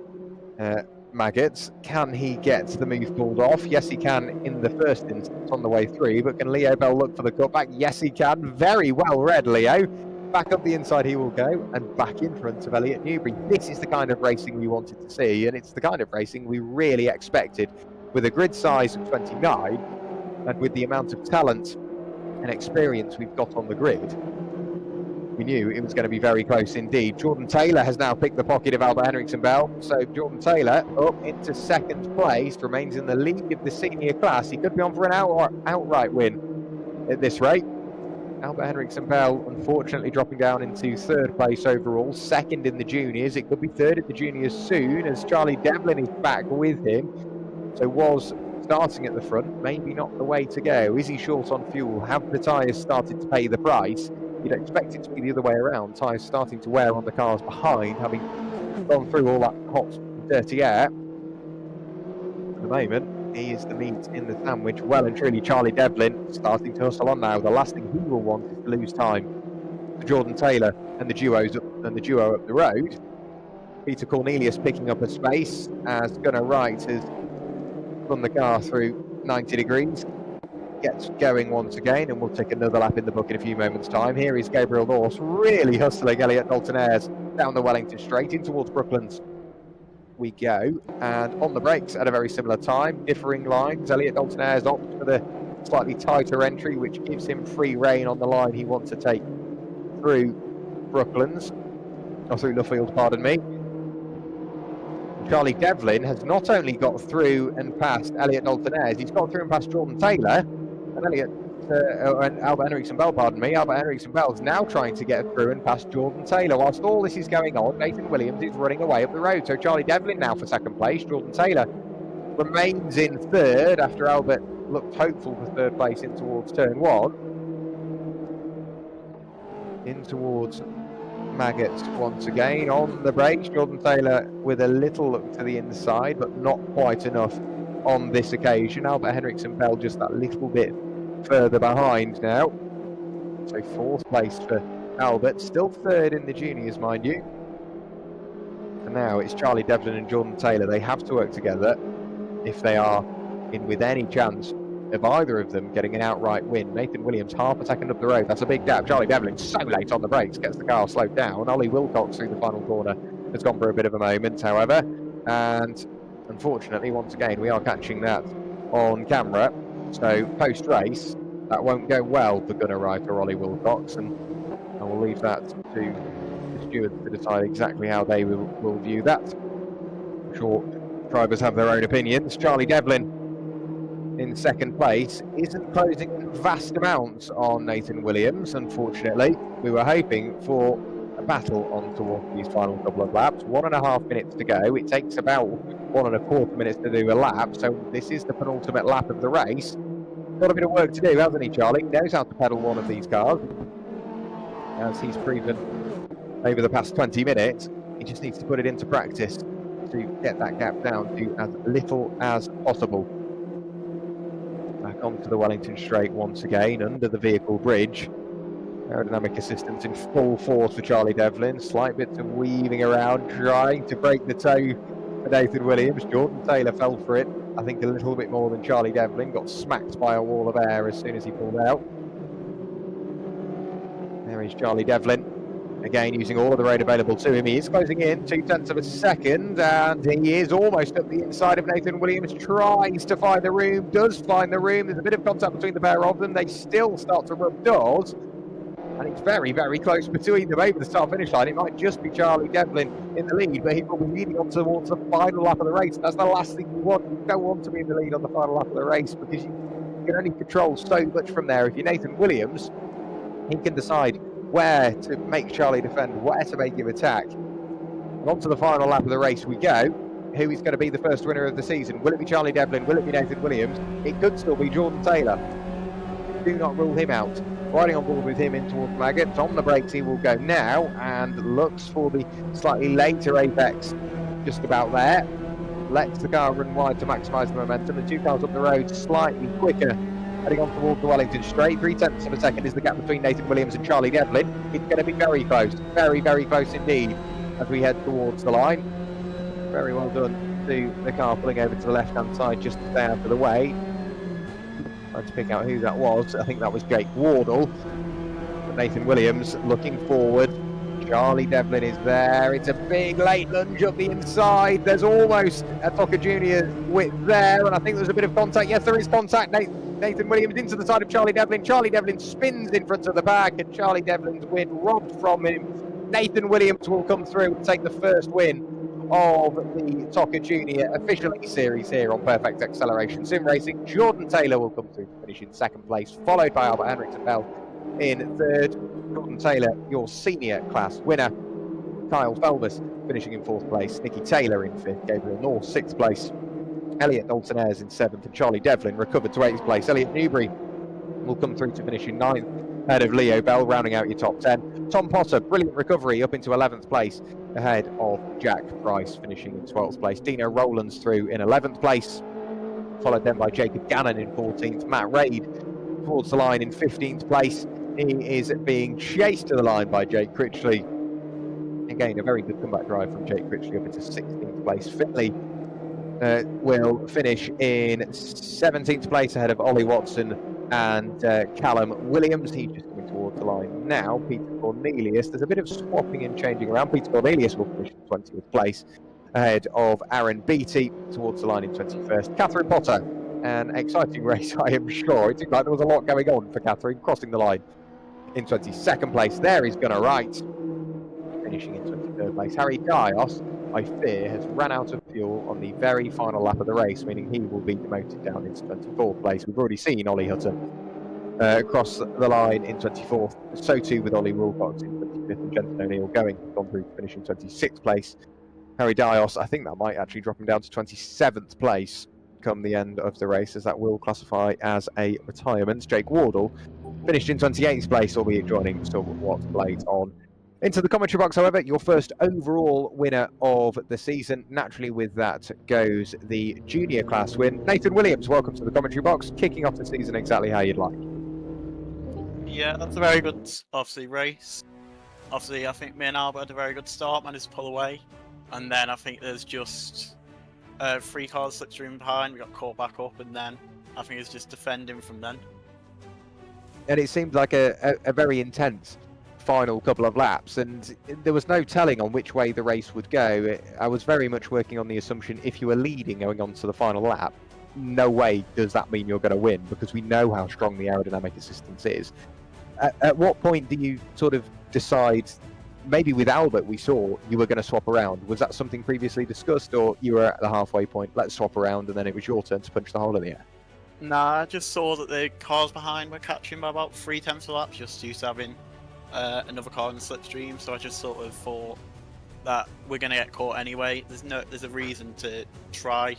Maggots. Can he get the move pulled off? Yes, he can in the first instance on the way through, but can Leo Bell look for the cutback? Yes, he can. Very well read, Leo. Back up the inside he will go, and back in front of Elliot Newbury. This is the kind of racing we wanted to see, and it's the kind of racing we really expected with a grid size of 29 and with the amount of talent and experience we've got on the grid. We knew it was going to be very close indeed. Jordan Taylor has now picked the pocket of Albert Henriksen Bell. So Jordan Taylor up into 2nd place, remains in the lead of the senior class. He could be on for an outright win at this rate. Albert Henriksen Bell unfortunately dropping down into 3rd place overall, 2nd in the juniors. It could be 3rd in the juniors soon as Charlie Devlin is back with him. So was starting at the front, maybe not the way to go. Is he short on fuel? Have the tyres started to pay the price? You'd expect it to be the other way around. Tyres starting to wear on the cars behind, having gone through all that hot, dirty air. At the moment, he is the meat in the sandwich. Well and truly, Charlie Devlin starting to hustle on now. The last thing he will want is to lose time to Jordan Taylor and the duo up the road. Peter Cornelius picking up a space as Gunnar Wright has run the car through 90 degrees. Gets going once again, and we'll take another lap in the book in a few moments' time. Here is Gabriel Norse really hustling Elliot Dalton-Ayres down the Wellington straight in towards Brooklands. We go, and on the brakes at a very similar time, differing lines. Elliot Dalton-Ayres opts for the slightly tighter entry, which gives him free rein on the line he wants to take through Brooklands, or through Luffield, pardon me. Charlie Devlin has not only got through and past Elliot Dalton-Ayres, he's got through and past Jordan Taylor, and Albert Henriksen Bell, pardon me. Albert Henriksen Bell is now trying to get through and past Jordan Taylor. Whilst all this is going on, Nathan Williams is running away up the road. So Charlie Devlin now for 2nd place. Jordan Taylor remains in 3rd after Albert looked hopeful for 3rd place in towards turn 1. In towards Maggots once again on the brakes. Jordan Taylor with a little look to the inside, but not quite enough on this occasion. Albert Henriksen Bell just that little bit further behind now. So 4th place for Albert, still 3rd in the juniors, mind you. And now it's Charlie Devlin and Jordan Taylor. They have to work together if they are in with any chance of either of them getting an outright win. Nathan Williams half a second up the road. That's a big gap. Charlie Devlin so late on the brakes, gets the car slowed down. Ollie Wilcox through the final corner has gone for a bit of a moment, however. And unfortunately, once again, we are catching that on camera. So post-race, that won't go well for gunner rider Ollie Wilcox. And I will leave that to the stewards to decide exactly how they will view that. I'm sure drivers have their own opinions. Charlie Devlin in 2nd place isn't closing vast amounts on Nathan Williams, unfortunately. We were hoping for a battle on towards these final couple of laps. 1.5 minutes to go. It takes about 1.25 minutes to do a lap, so this is the penultimate lap of the race. Got a bit of work to do, hasn't he, Charlie? Knows how to pedal one of these cars, as he's proven over the past 20 minutes. He just needs to put it into practice to get that gap down to as little as possible. Back onto the Wellington Straight once again, under the vehicle bridge. Aerodynamic assistance in full force for Charlie Devlin. Slight bits of weaving around, trying to break the toe for Nathan Williams. Jordan Taylor fell for it, I think a little bit more than Charlie Devlin. Got smacked by a wall of air as soon as he pulled out. There is Charlie Devlin. Again, using all of the road available to him. He is closing in 0.2 of a second, and he is almost up the inside of Nathan Williams. Tries to find the room, does find the room. There's a bit of contact between the pair of them. They still start to rub doors, and it's very, very close between them over the start-finish line. It might just be Charlie Devlin in the lead, but he will be leading on towards the final lap of the race. That's the last thing you want. You don't want to be in the lead on the final lap of the race, because you can only control so much from there. If you're Nathan Williams, he can decide where to make Charlie defend, where to make him attack. And on to the final lap of the race we go. Who is going to be the first winner of the season? Will it be Charlie Devlin? Will it be Nathan Williams? It could still be Jordan Taylor. Do not rule him out. Riding on board with him in towards Maggots. On the brakes he will go now, and looks for the slightly later apex just about there. Lets the car run wide to maximise the momentum. The two cars up the road slightly quicker, heading on towards the Wellington Straight. 0.3 of a second is the gap between Nathan Williams and Charlie Devlin. It's going to be very close, very, very close indeed as we head towards the line. Very well done to the car pulling over to the left-hand side just to stay out of the way. Trying to pick out who that was. I think that was Jake Wardle. But Nathan Williams looking forward. Charlie Devlin is there. It's a big late lunge up the inside. There's almost a TOCA Junior width there, and I think there's a bit of contact. Yes, there is contact. Nathan Williams into the side of Charlie Devlin. Charlie Devlin spins in front of the back, and Charlie Devlin's win robbed from him. Nathan Williams will come through and take the first win of the TOCA Junior official eSeries here on Perfect Acceleration Sim Racing. Jordan Taylor will come through to finish in 2nd place, followed by Albert Henriksen Bell in 3rd. Jordan Taylor, your senior class winner. Kyle Felbus finishing in 4th place. Nicky Taylor in 5th. Gabriel North 6th place. Elliot Dalton Ayres in 7th, and Charlie Devlin recovered to 8th place. Elliot Newbury will come through to finish in 9th, ahead of Leo Bell, rounding out your top 10. Tom Potter, brilliant recovery up into 11th place, ahead of Jack Price, finishing in 12th place. Dino Rowlands through in 11th place, followed then by Jacob Gannon in 14th. Matt Raid towards the line in 15th place. He is being chased to the line by Jake Critchley. Again, a very good comeback drive from Jake Critchley up into 16th place. Finley will finish in 17th place ahead of Ollie Watson and Callum Williams. He's just coming towards the line now. Peter Cornelius, there's a bit of swapping and changing around. Peter Cornelius will finish in 20th place ahead of Aaron Beattie towards the line in 21st. Catherine Potter, an exciting race, I am sure. It seemed like there was a lot going on for Catherine, crossing the line in 22nd place. There is Gunnar Wright, finishing in 23rd place. Harry Dios, I fear, has run out of fuel on the very final lap of the race, meaning he will be demoted down into 24th place. We've already seen Ollie Hutton cross the line in 24th. So too with Ollie Wilcox in 25th, and Jensen O'Neill gone through to finish in 26th place. Harry Dios, I think that might actually drop him down to 27th place come the end of the race, as that will classify as a retirement. Jake Wardle finished in 28th place, albeit joining Stuart Watt late on Into the commentary box, however, your first overall winner of the season. Naturally, with that goes the junior class win. Nathan Williams, welcome to the commentary box, kicking off the season exactly how you'd like. Yeah, that's a very good, obviously, race. Obviously, I think me and Albert had a very good start, managed to pull away. And then I think there's just 3 cars slipstream behind, we got caught back up, and then I think it's just defending from then. And it seemed like a very intense final couple of laps, and there was no telling on which way the race would go. I was very much working on the assumption if you were leading going on to the final lap, no way does that mean you're going to win, because we know how strong the aerodynamic assistance is. At what point do you sort of decide, maybe with Albert we saw you were going to swap around? Was that something previously discussed, or you were at the halfway point, let's swap around, and then it was your turn to punch the hole in the air? Nah, I just saw that the cars behind were catching by about 3/10 of a lap, just used to having another car in the slipstream, so I just sort of thought that we're going to get caught anyway. There's a reason to try.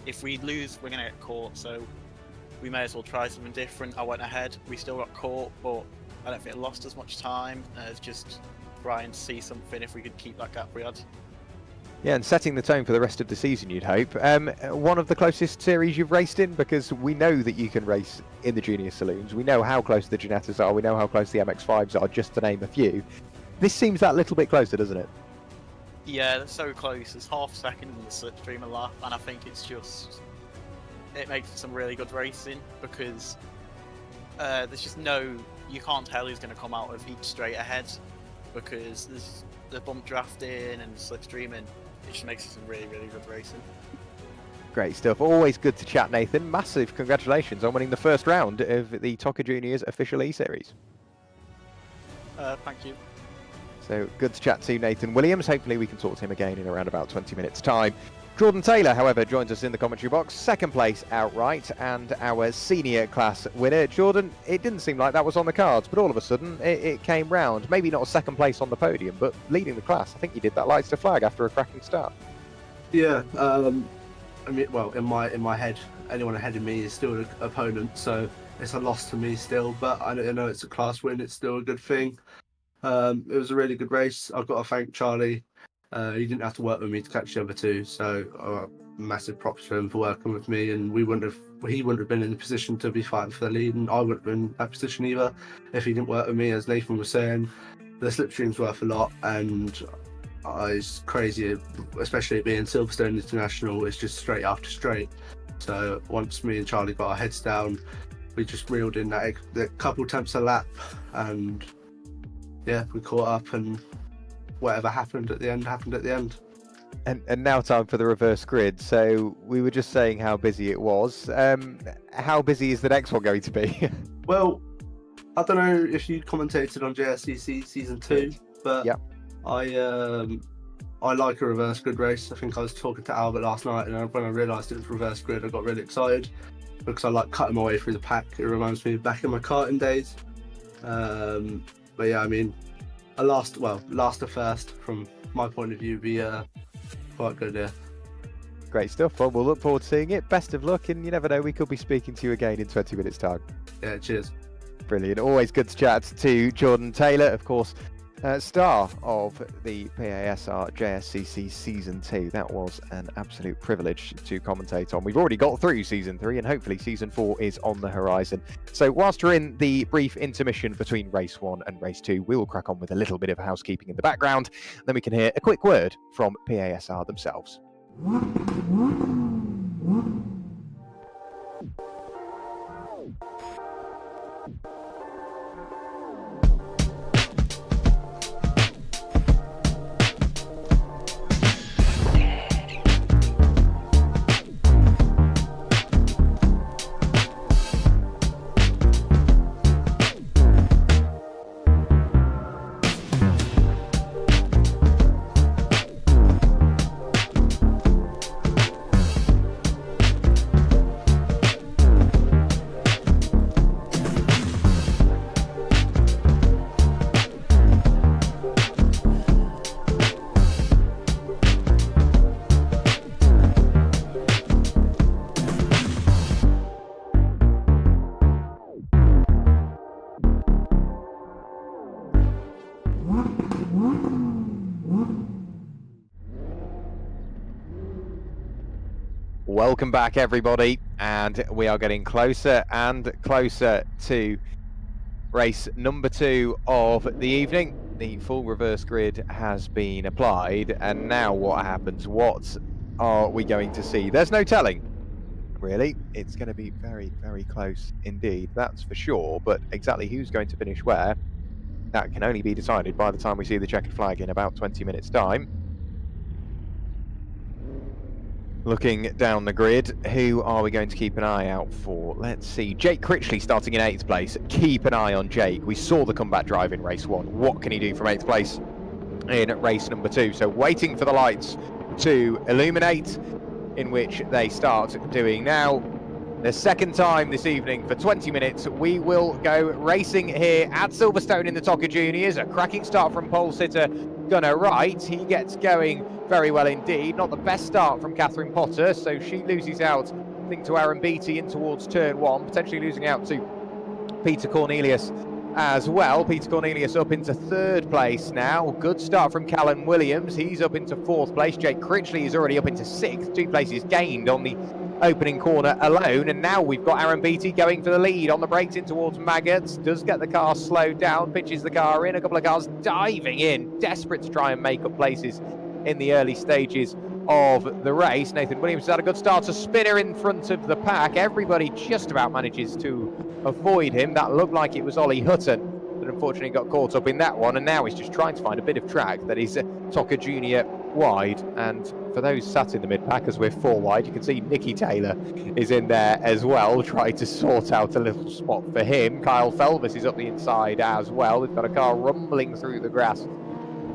If we lose, we're going to get caught, so we may as well try something different. I went ahead, we still got caught, but I don't think it lost as much time as just trying to see something if we could keep that gap we had. Yeah, and setting the tone for the rest of the season, you'd hope. One of the closest series you've raced in, because we know that you can race in the junior saloons. We know how close the Ginettas are. We know how close the MX-5s are, just to name a few. This seems that little bit closer, doesn't it? Yeah, they're so close. It's half a second in the slipstream a lap, and I think it makes some really good racing, because there's just you can't tell who's going to come out of each straight ahead, because there's the bump drafting and slipstreaming. It just makes it some really, really good racing. Great stuff. Always good to chat, Nathan. Massive congratulations on winning the first round of the TOCA Juniors official eSeries. Thank you. So good to chat to Nathan Williams. Hopefully we can talk to him again in around about 20 minutes' time. Jordan Taylor, however, joins us in the commentary box, second place outright, and our senior class winner. Jordan, it didn't seem like that was on the cards, but all of a sudden it came round. Maybe not a second place on the podium, but leading the class. I think you did that lights to flag after a cracking start. Yeah, I mean, well, in my head, anyone ahead of me is still an opponent, so it's a loss to me still, but I know it's a class win, it's still a good thing. It was a really good race. I've got to thank Charlie. He didn't have to work with me to catch the other two, so massive props to him for working with me. And he wouldn't have been in the position to be fighting for the lead, and I wouldn't have been in that position either if he didn't work with me. As Nathan was saying, the slipstream's worth a lot, and it's crazy, especially being Silverstone International. It's just straight after straight. So once me and Charlie got our heads down, we just reeled in that couple tenths a lap, and yeah, we caught up, and whatever happened at the end happened at the end. And now time for the reverse grid. So we were just saying how busy it was. How busy is the next one going to be? Well, I don't know if you commentated on JSCC season 2, but yeah. I like a reverse grid race. I think I was talking to Albert last night, and when I realised it was reverse grid, I got really excited because I like cutting my way through the pack. It reminds me of back in my karting days. But yeah, I mean, last to first from my point of view would be quite good, yeah. Great stuff. Well, we'll look forward to seeing it. Best of luck, and you never know, we could be speaking to you again in 20 minutes' time. Yeah, cheers. Brilliant. Always good to chat to Jordan Taylor, of course, star of the PASR JSCC Season 2. That was an absolute privilege to commentate on. We've already got through Season 3, and hopefully Season 4 is on the horizon. So whilst we're in the brief intermission between Race 1 and Race 2, we will crack on with a little bit of housekeeping in the background. Then we can hear a quick word from PASR themselves. Welcome back, everybody, and we are getting closer and closer to race number 2 of the evening. The full reverse grid has been applied, and now what happens? What are we going to see? There's no telling, really. It's going to be very, very close indeed, that's for sure, but exactly who's going to finish where, that can only be decided by the time we see the checkered flag in about 20 minutes' time. Looking down the grid, who are we going to keep an eye out for? Let's see. Jake Critchley starting in 8th place. Keep an eye on Jake. We saw the comeback drive in race 1. What can he do from 8th place in race number 2? So waiting for the lights to illuminate, in which they start doing now. The second time this evening for 20 minutes, we will go racing here at Silverstone in the TOCA Juniors. A cracking start from pole sitter Gunnar Wright. He gets going very well indeed. Not the best start from Catherine Potter, so she loses out, I think, to Aaron Beattie in towards turn 1, potentially losing out to Peter Cornelius as well. Peter Cornelius up into 3rd place now. Good start from Callum Williams. He's up into 4th place. Jake Critchley is already up into 6th. 2 places gained on the opening corner alone, and now we've got Aaron Beattie going for the lead on the brakes in towards Maggots. Does get the car slowed down, pitches the car in. A couple of cars diving in, desperate to try and make up places in the early stages of the race. Nathan Williams has had a good start, a spinner in front of the pack. Everybody just about manages to avoid him. That looked like it was Ollie Hutton, but unfortunately got caught up in that one, and now he's just trying to find a bit of track that is TOCA Junior wide. And for those sat in the mid-pack, as we're 4 wide, you can see Nicky Taylor is in there as well, trying to sort out a little spot for him. Kyle Felvis is up the inside as well. They've got a car rumbling through the grass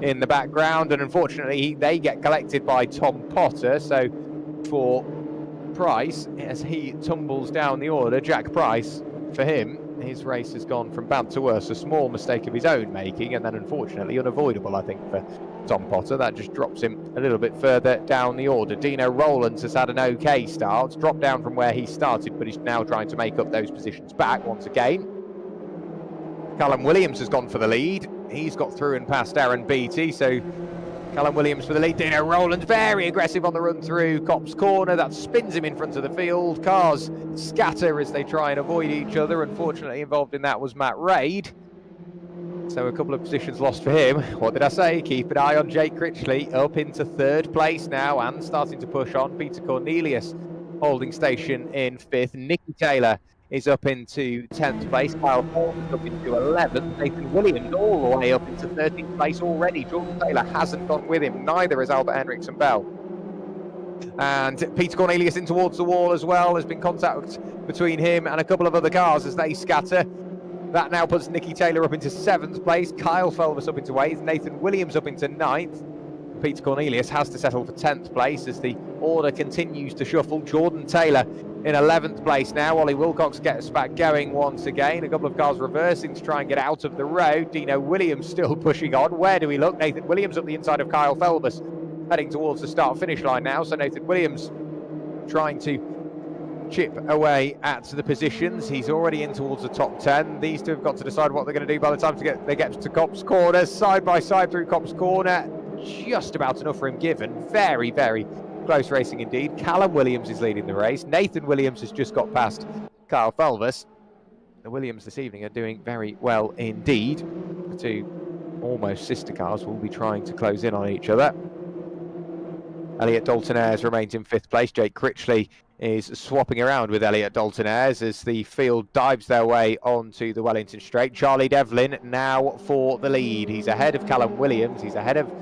in the background, and unfortunately they get collected by Tom Potter. So for Price, as he tumbles down the order, Jack Price, for him, his race has gone from bad to worse. A small mistake of his own making, and then unfortunately unavoidable, I think, for Tom Potter. That just drops him a little bit further down the order. Dino Rowlands has had an okay start, dropped down from where he started, but he's now trying to make up those positions back once again. Callum Williams has gone for the lead. He's got through and past Aaron Beattie, so Callum Williams for the lead. Dino Rowlands very aggressive on the run through Copse Corner. That spins him in front of the field. Cars scatter as they try and avoid each other. Unfortunately, involved in that was Matt Raid. So a couple of positions lost for him. What did I say? Keep an eye on Jake Critchley, up into 3rd place now and starting to push on. Peter Cornelius holding station in 5th. Nicky Taylor is up into 10th place. Kyle Morton's up into 11th. Nathan Williams all the way up into 13th place already. Jordan Taylor hasn't gone with him. Neither has Albert Henriksen Bell. And Peter Cornelius in towards the wall as well. There's been contact between him and a couple of other cars as they scatter. That now puts Nicky Taylor up into 7th place. Kyle Felvis up into 8th. Nathan Williams up into 9th. Peter Cornelius has to settle for 10th place as the order continues to shuffle. Jordan Taylor in 11th place now. Ollie Wilcox gets back going once again. A couple of cars reversing to try and get out of the road. Dino Williams still pushing on. Where do we look? Nathan Williams up the inside of Kyle Felvis, heading towards the start-finish line now. So Nathan Williams trying to chip away at the positions. He's already in towards the top 10. These two have got to decide what they're going to do by the time they get to Copse Corner. Side by side through Copse Corner. Just about enough room given. Very, very close racing indeed. Callum Williams is leading the race. Nathan Williams has just got past Kyle Felvis. The Williams this evening are doing very well indeed. The two almost sister cars will be trying to close in on each other. Elliot Dalton-Ayres remains in 5th place. Jake Critchley is swapping around with Elliot Dalton-Ayres as the field dives their way onto the Wellington Straight. Charlie Devlin now for the lead. He's ahead of Callum Williams. He's ahead of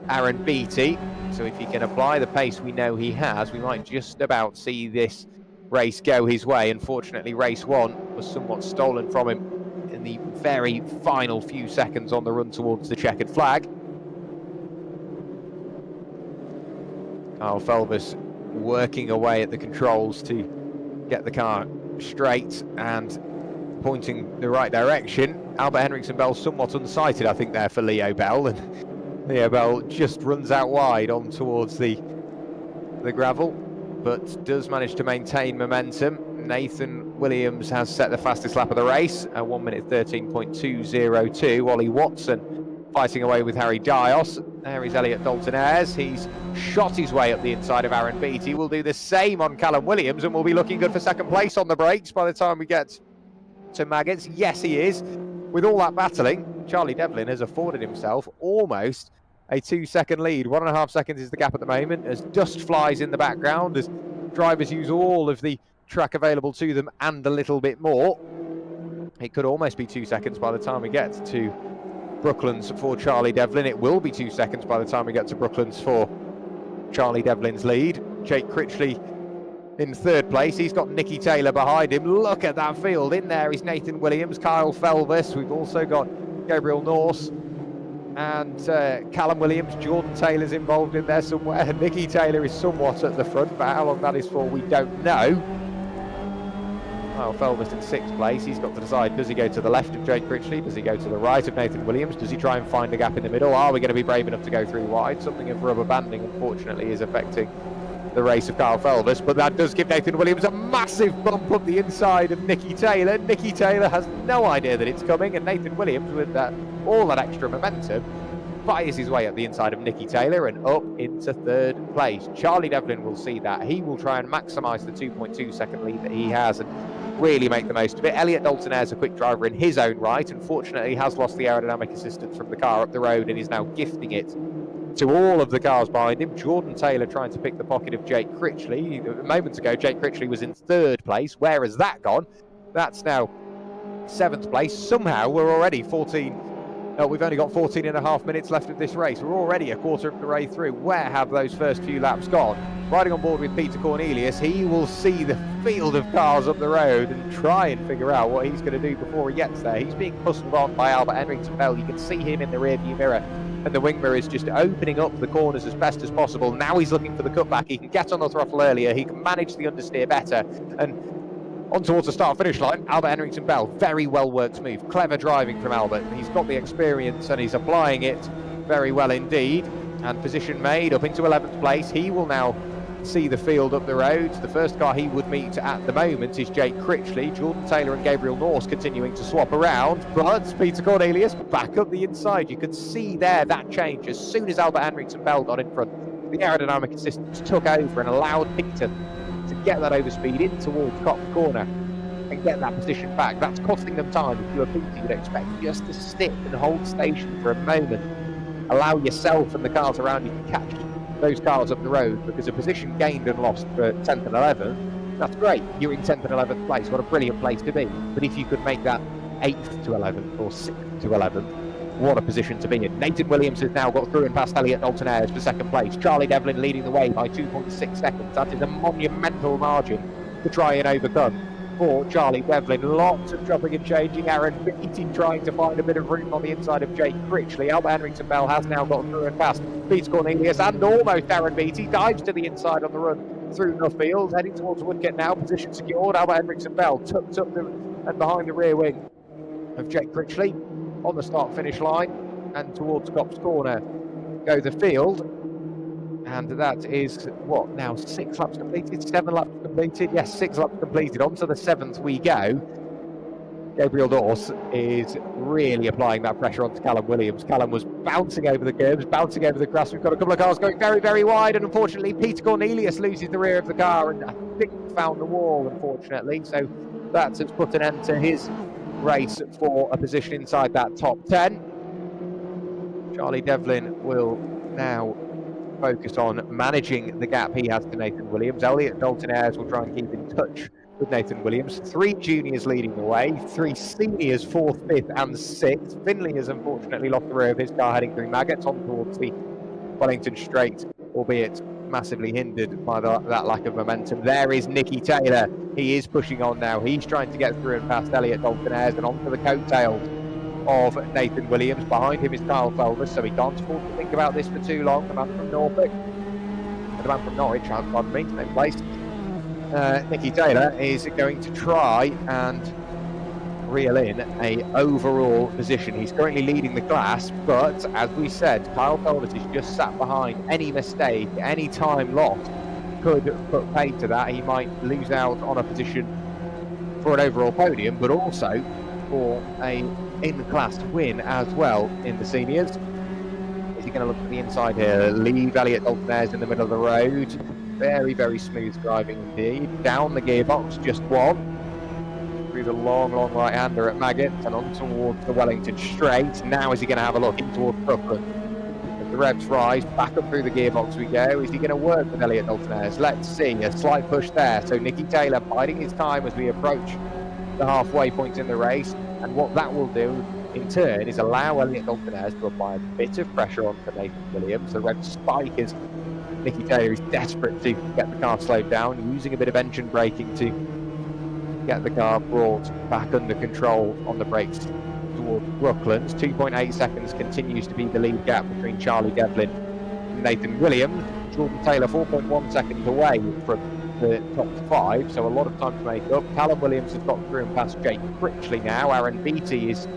Aaron Beattie. So if he can apply the pace we know he has, we might just about see this race go his way. Unfortunately, race 1 was somewhat stolen from him in the very final few seconds on the run towards the checkered flag. Kyle Felvis working away at the controls to get the car straight and pointing the right direction. Albert Henriksen Bell somewhat unsighted, I think, there for Leo Bell, and Leo Bell just runs out wide on towards the gravel, but does manage to maintain momentum. Nathan Williams has set the fastest lap of the race, a 1 minute 13.202. Ollie Watson fighting away with Harry Dios. There is Elliot Dalton-Ayres. He's shot his way up the inside of Aaron Beattie. We'll do the same on Callum Williams, and we'll be looking good for second place on the brakes by the time we get to Maggots. Yes, he is. With all that battling, Charlie Devlin has afforded himself almost a 2-second lead. 1.5 seconds is the gap at the moment as dust flies in the background, as drivers use all of the track available to them and a little bit more. It could almost be 2 seconds by the time we get to Brooklands for Charlie Devlin. It will be 2 seconds by the time we get to Brooklands for Charlie Devlin's lead. Jake Critchley in third place. He's got Nicky Taylor behind him. Look at that field. In there is Nathan Williams, Kyle Felvis. We've also got Gabriel Norse and Callum Williams. Jordan Taylor's involved in there somewhere. Nicky Taylor is somewhat at the front, but how long that is for, we don't know. Kyle Felvis in sixth place. He's got to decide, does he go to the left of Jake Critchley? Does he go to the right of Nathan Williams? Does he try and find a gap in the middle? Are we going to be brave enough to go through wide? Something of rubber banding, unfortunately, is affecting the race of Kyle Felvis, but that does give Nathan Williams a massive bump up the inside of Nicky Taylor. Nicky Taylor has no idea that it's coming, and Nathan Williams, with all that extra momentum, fires his way up the inside of Nicky Taylor and up into third place. Charlie Devlin will see that. He will try and maximise the 2.2 second lead that he has and really make the most of it. Elliot Dalton-Ayres, a quick driver in his own right, unfortunately has lost the aerodynamic assistance from the car up the road and is now gifting it to all of the cars behind him. Jordan Taylor trying to pick the pocket of Jake Critchley. Moments ago, Jake Critchley was in third place. Where has that gone? That's now seventh place. Somehow we're already 14. No, we've only got 14.5 minutes left of this race. We're already a quarter of the way through. Where have those first few laps gone? Riding on board with Peter Cornelius, he will see the field of cars up the road and try and figure out what he's going to do before he gets there. He's being hustled on by Albert Henrington Bell. You can see him in the rearview mirror, and the wing mirror is just opening up the corners as best as possible. Now he's looking for the cutback. He can get on the throttle earlier. He can manage the understeer better. And on towards the start-finish line, Albert Henrington Bell. Very well worked move. Clever driving from Albert. He's got the experience and he's applying it very well indeed. And position made up into 11th place. He will now see the field up the road. The first car he would meet at the moment is Jake Critchley. Jordan Taylor and Gabriel Norse continuing to swap around, but Peter Cornelius back up the inside. You could see there that change as soon as Albert Henrington Bell got in front. The aerodynamic assistance took over and allowed Peter to get that overspeed in towards Cox Corner and get that position back. That's costing them time. If you're Peter, you'd expect just to stick and hold station for a moment. Allow yourself and the cars around you to catch those cars up the road, because a position gained and lost for 10th and 11th, that's great. You're in 10th and 11th place. What a brilliant place to be. But if you could make that 8th to 11th or 6th to 11th, what a position to be in. Nathan Williams has now got through and past Elliot Dalton-Ayres for second place. Charlie Devlin leading the way by 2.6 seconds. That is a monumental margin to try and overcome for Charlie Devlin. Lots of chopping and changing. Aaron Beattie trying to find a bit of room on the inside of Jake Critchley. Albert Henrington Bell has now got through and past Peter Cornelius and almost Aaron Beattie. Dives to the inside on the run through Nuffield, heading towards Woodgate now. Position secured. Albert Henrington Bell tucked up and behind the rear wing of Jake Critchley on the start-finish line, and towards Cops Corner go the field. And that is, what, now 6 laps completed, 7 laps completed? Yes, 6 laps completed. On to the 7th we go. Gabriel Norse is really applying that pressure onto Callum Williams. Callum was bouncing over the curbs, bouncing over the grass. We've got a couple of cars going very, very wide, and unfortunately Peter Cornelius loses the rear of the car and I think found the wall, unfortunately. So that has put an end to his race for a position inside that top 10. Charlie Devlin will now focus on managing the gap he has to Nathan Williams. Elliot Dalton-Ayres will try and keep in touch with Nathan Williams. 3 juniors leading the way, 3 seniors 4th, 5th and 6th. Finley has unfortunately lost the rear of his car heading through Maggots on towards the Wellington Straight, albeit massively hindered by that lack of momentum. There is Nicky Taylor. He is pushing on now. He's trying to get through and past Elliot Dalton-Ayres and onto the coattails of Nathan Williams. Behind him is Kyle Felvis, so he can't afford to think about this for too long. The man from Norfolk, the man from Norwich, pardon me, same place. Nicky Taylor is going to try and reel in a overall position. He's currently leading the class, but as we said, Kyle Felvis is just sat behind. Any mistake, any time lost could put paid to that. He might lose out on a position for an overall podium, but also for a in-class win as well in the seniors. Is he going to look to the inside here? Leave Elliot Daltonaires in the middle of the road. Very, very smooth driving indeed. Down the gearbox, just one. Through the long right-hander at Maggot and on towards the Wellington straight. Now is he going to have a look in towards Brooklyn? As the revs rise, back up through the gearbox we go. Is he going to work with Elliot Daltonaires? Let's see. A slight push there. So Nicky Taylor biding his time as we approach the halfway point in the race. And what that will do in turn is allow Elliot Daltonaires to apply a bit of pressure onto Nathan Williams. The rev spike as Nicky Taylor is desperate to get the car slowed down, using a bit of engine braking to get the car brought back under control on the brakes towards Brooklands. 2.8 seconds continues to be the lead gap between Charlie Devlin and Nathan Williams. Jordan Taylor 4.1 seconds away from the top 5, so a lot of time to make up. Callum Williams has got through and past Jake Critchley now. Aaron Beattie is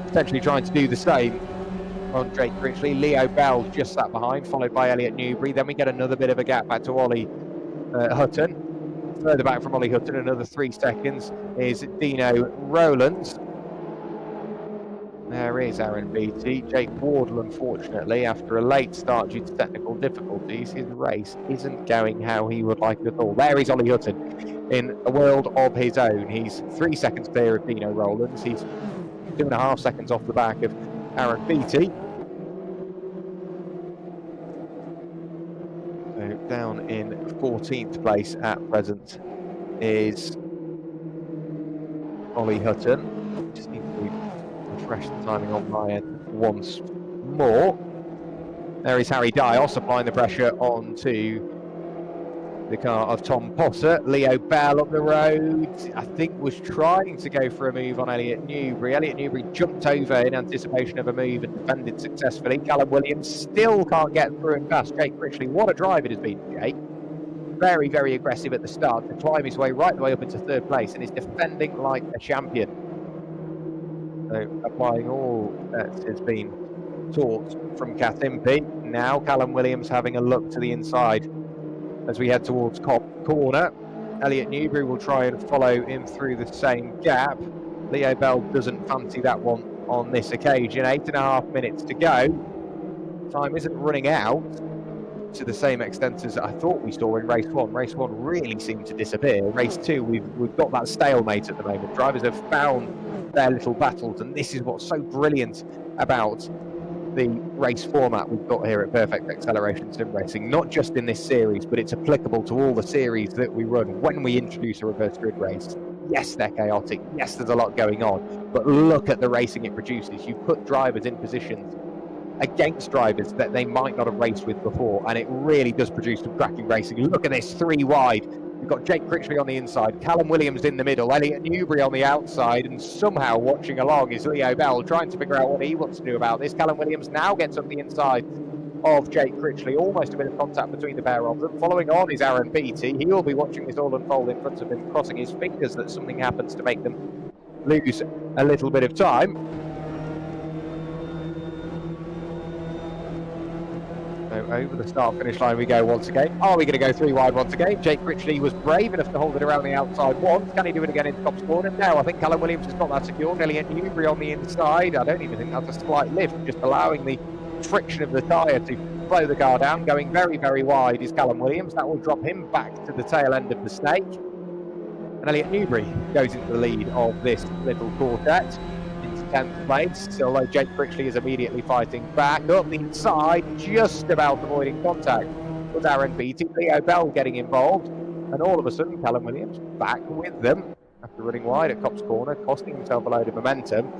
potentially trying to do the same on Jake Critchley. Leo Bell just sat behind, followed by Elliot Newbury. Then we get another bit of a gap back to Ollie Hutton. Further back from Ollie Hutton, another 3 seconds, is Dino Rowlands. There is Aaron Beattie. Jake Wardle, unfortunately, after a late start due to technical difficulties, his race isn't going how he would like it at all. There is Ollie Hutton in a world of his own. He's 3 seconds clear of Dino Rowlands. He's 2.5 seconds off the back of Aaron Beattie. So down in 14th place at present is Ollie Hutton. Just need to refresh the timing on my end once more. There is Harry Dios applying the pressure onto the car of Tom Potter. Leo Bell up the road, I think was trying to go for a move on Elliot Newbury. Elliot Newbury jumped over in anticipation of a move and defended successfully. Callum Williams still can't get through and past Jake Critchley. What a drive it has been, Jake. Very, very aggressive at the start to climb his way right the way up into 3rd place and is defending like a champion. So applying all that has been taught from Cat Impey. Now Callum Williams having a look to the inside as we head towards Cobb Corner. Elliot Newbury will try and follow him through the same gap. Leo Bell doesn't fancy that one on this occasion. 8.5 minutes to go. Time isn't running out to the same extent as I thought we saw in race 1. Race 1 really seemed to disappear. Race 2, we've got that stalemate at the moment. Drivers have found their little battles, and this is what's so brilliant about the race format we've got here at Perfect Acceleration Sim Racing, not just in this series, but it's applicable to all the series that we run when we introduce a reverse grid race. Yes, they're chaotic. Yes, there's a lot going on, but look at the racing it produces. You put drivers in positions against drivers that they might not have raced with before, and it really does produce some cracking racing. Look at this, 3 wide. We've got Jake Critchley on the inside, Callum Williams in the middle, Elliot Newbury on the outside, and somehow watching along is Leo Bell, trying to figure out what he wants to do about this. Callum Williams now gets up the inside of Jake Critchley, almost a bit of contact between the pair of them. Following on is Aaron Beattie. He will be watching this all unfold in front of him, crossing his fingers that something happens to make them lose a little bit of time. Over the start-finish line we go once again. Are we going to go 3 wide once again? Jake Critchley was brave enough to hold it around the outside once. Can he do it again in Cobb's Corner? No, I think Callum Williams has got that secured. Elliot Newbury on the inside. I don't even think that's a slight lift, just allowing the friction of the tyre to slow the car down. Going very, very wide is Callum Williams. That will drop him back to the tail end of the snake. And Elliot Newbury goes into the lead of this little quartet. 10th place, although Jake Critchley is immediately fighting back up the inside, just about avoiding contact with Aaron Beattie. Leo Bell getting involved, and all of a sudden Callum Williams back with them after running wide at Cobb's Corner, costing himself a load of momentum.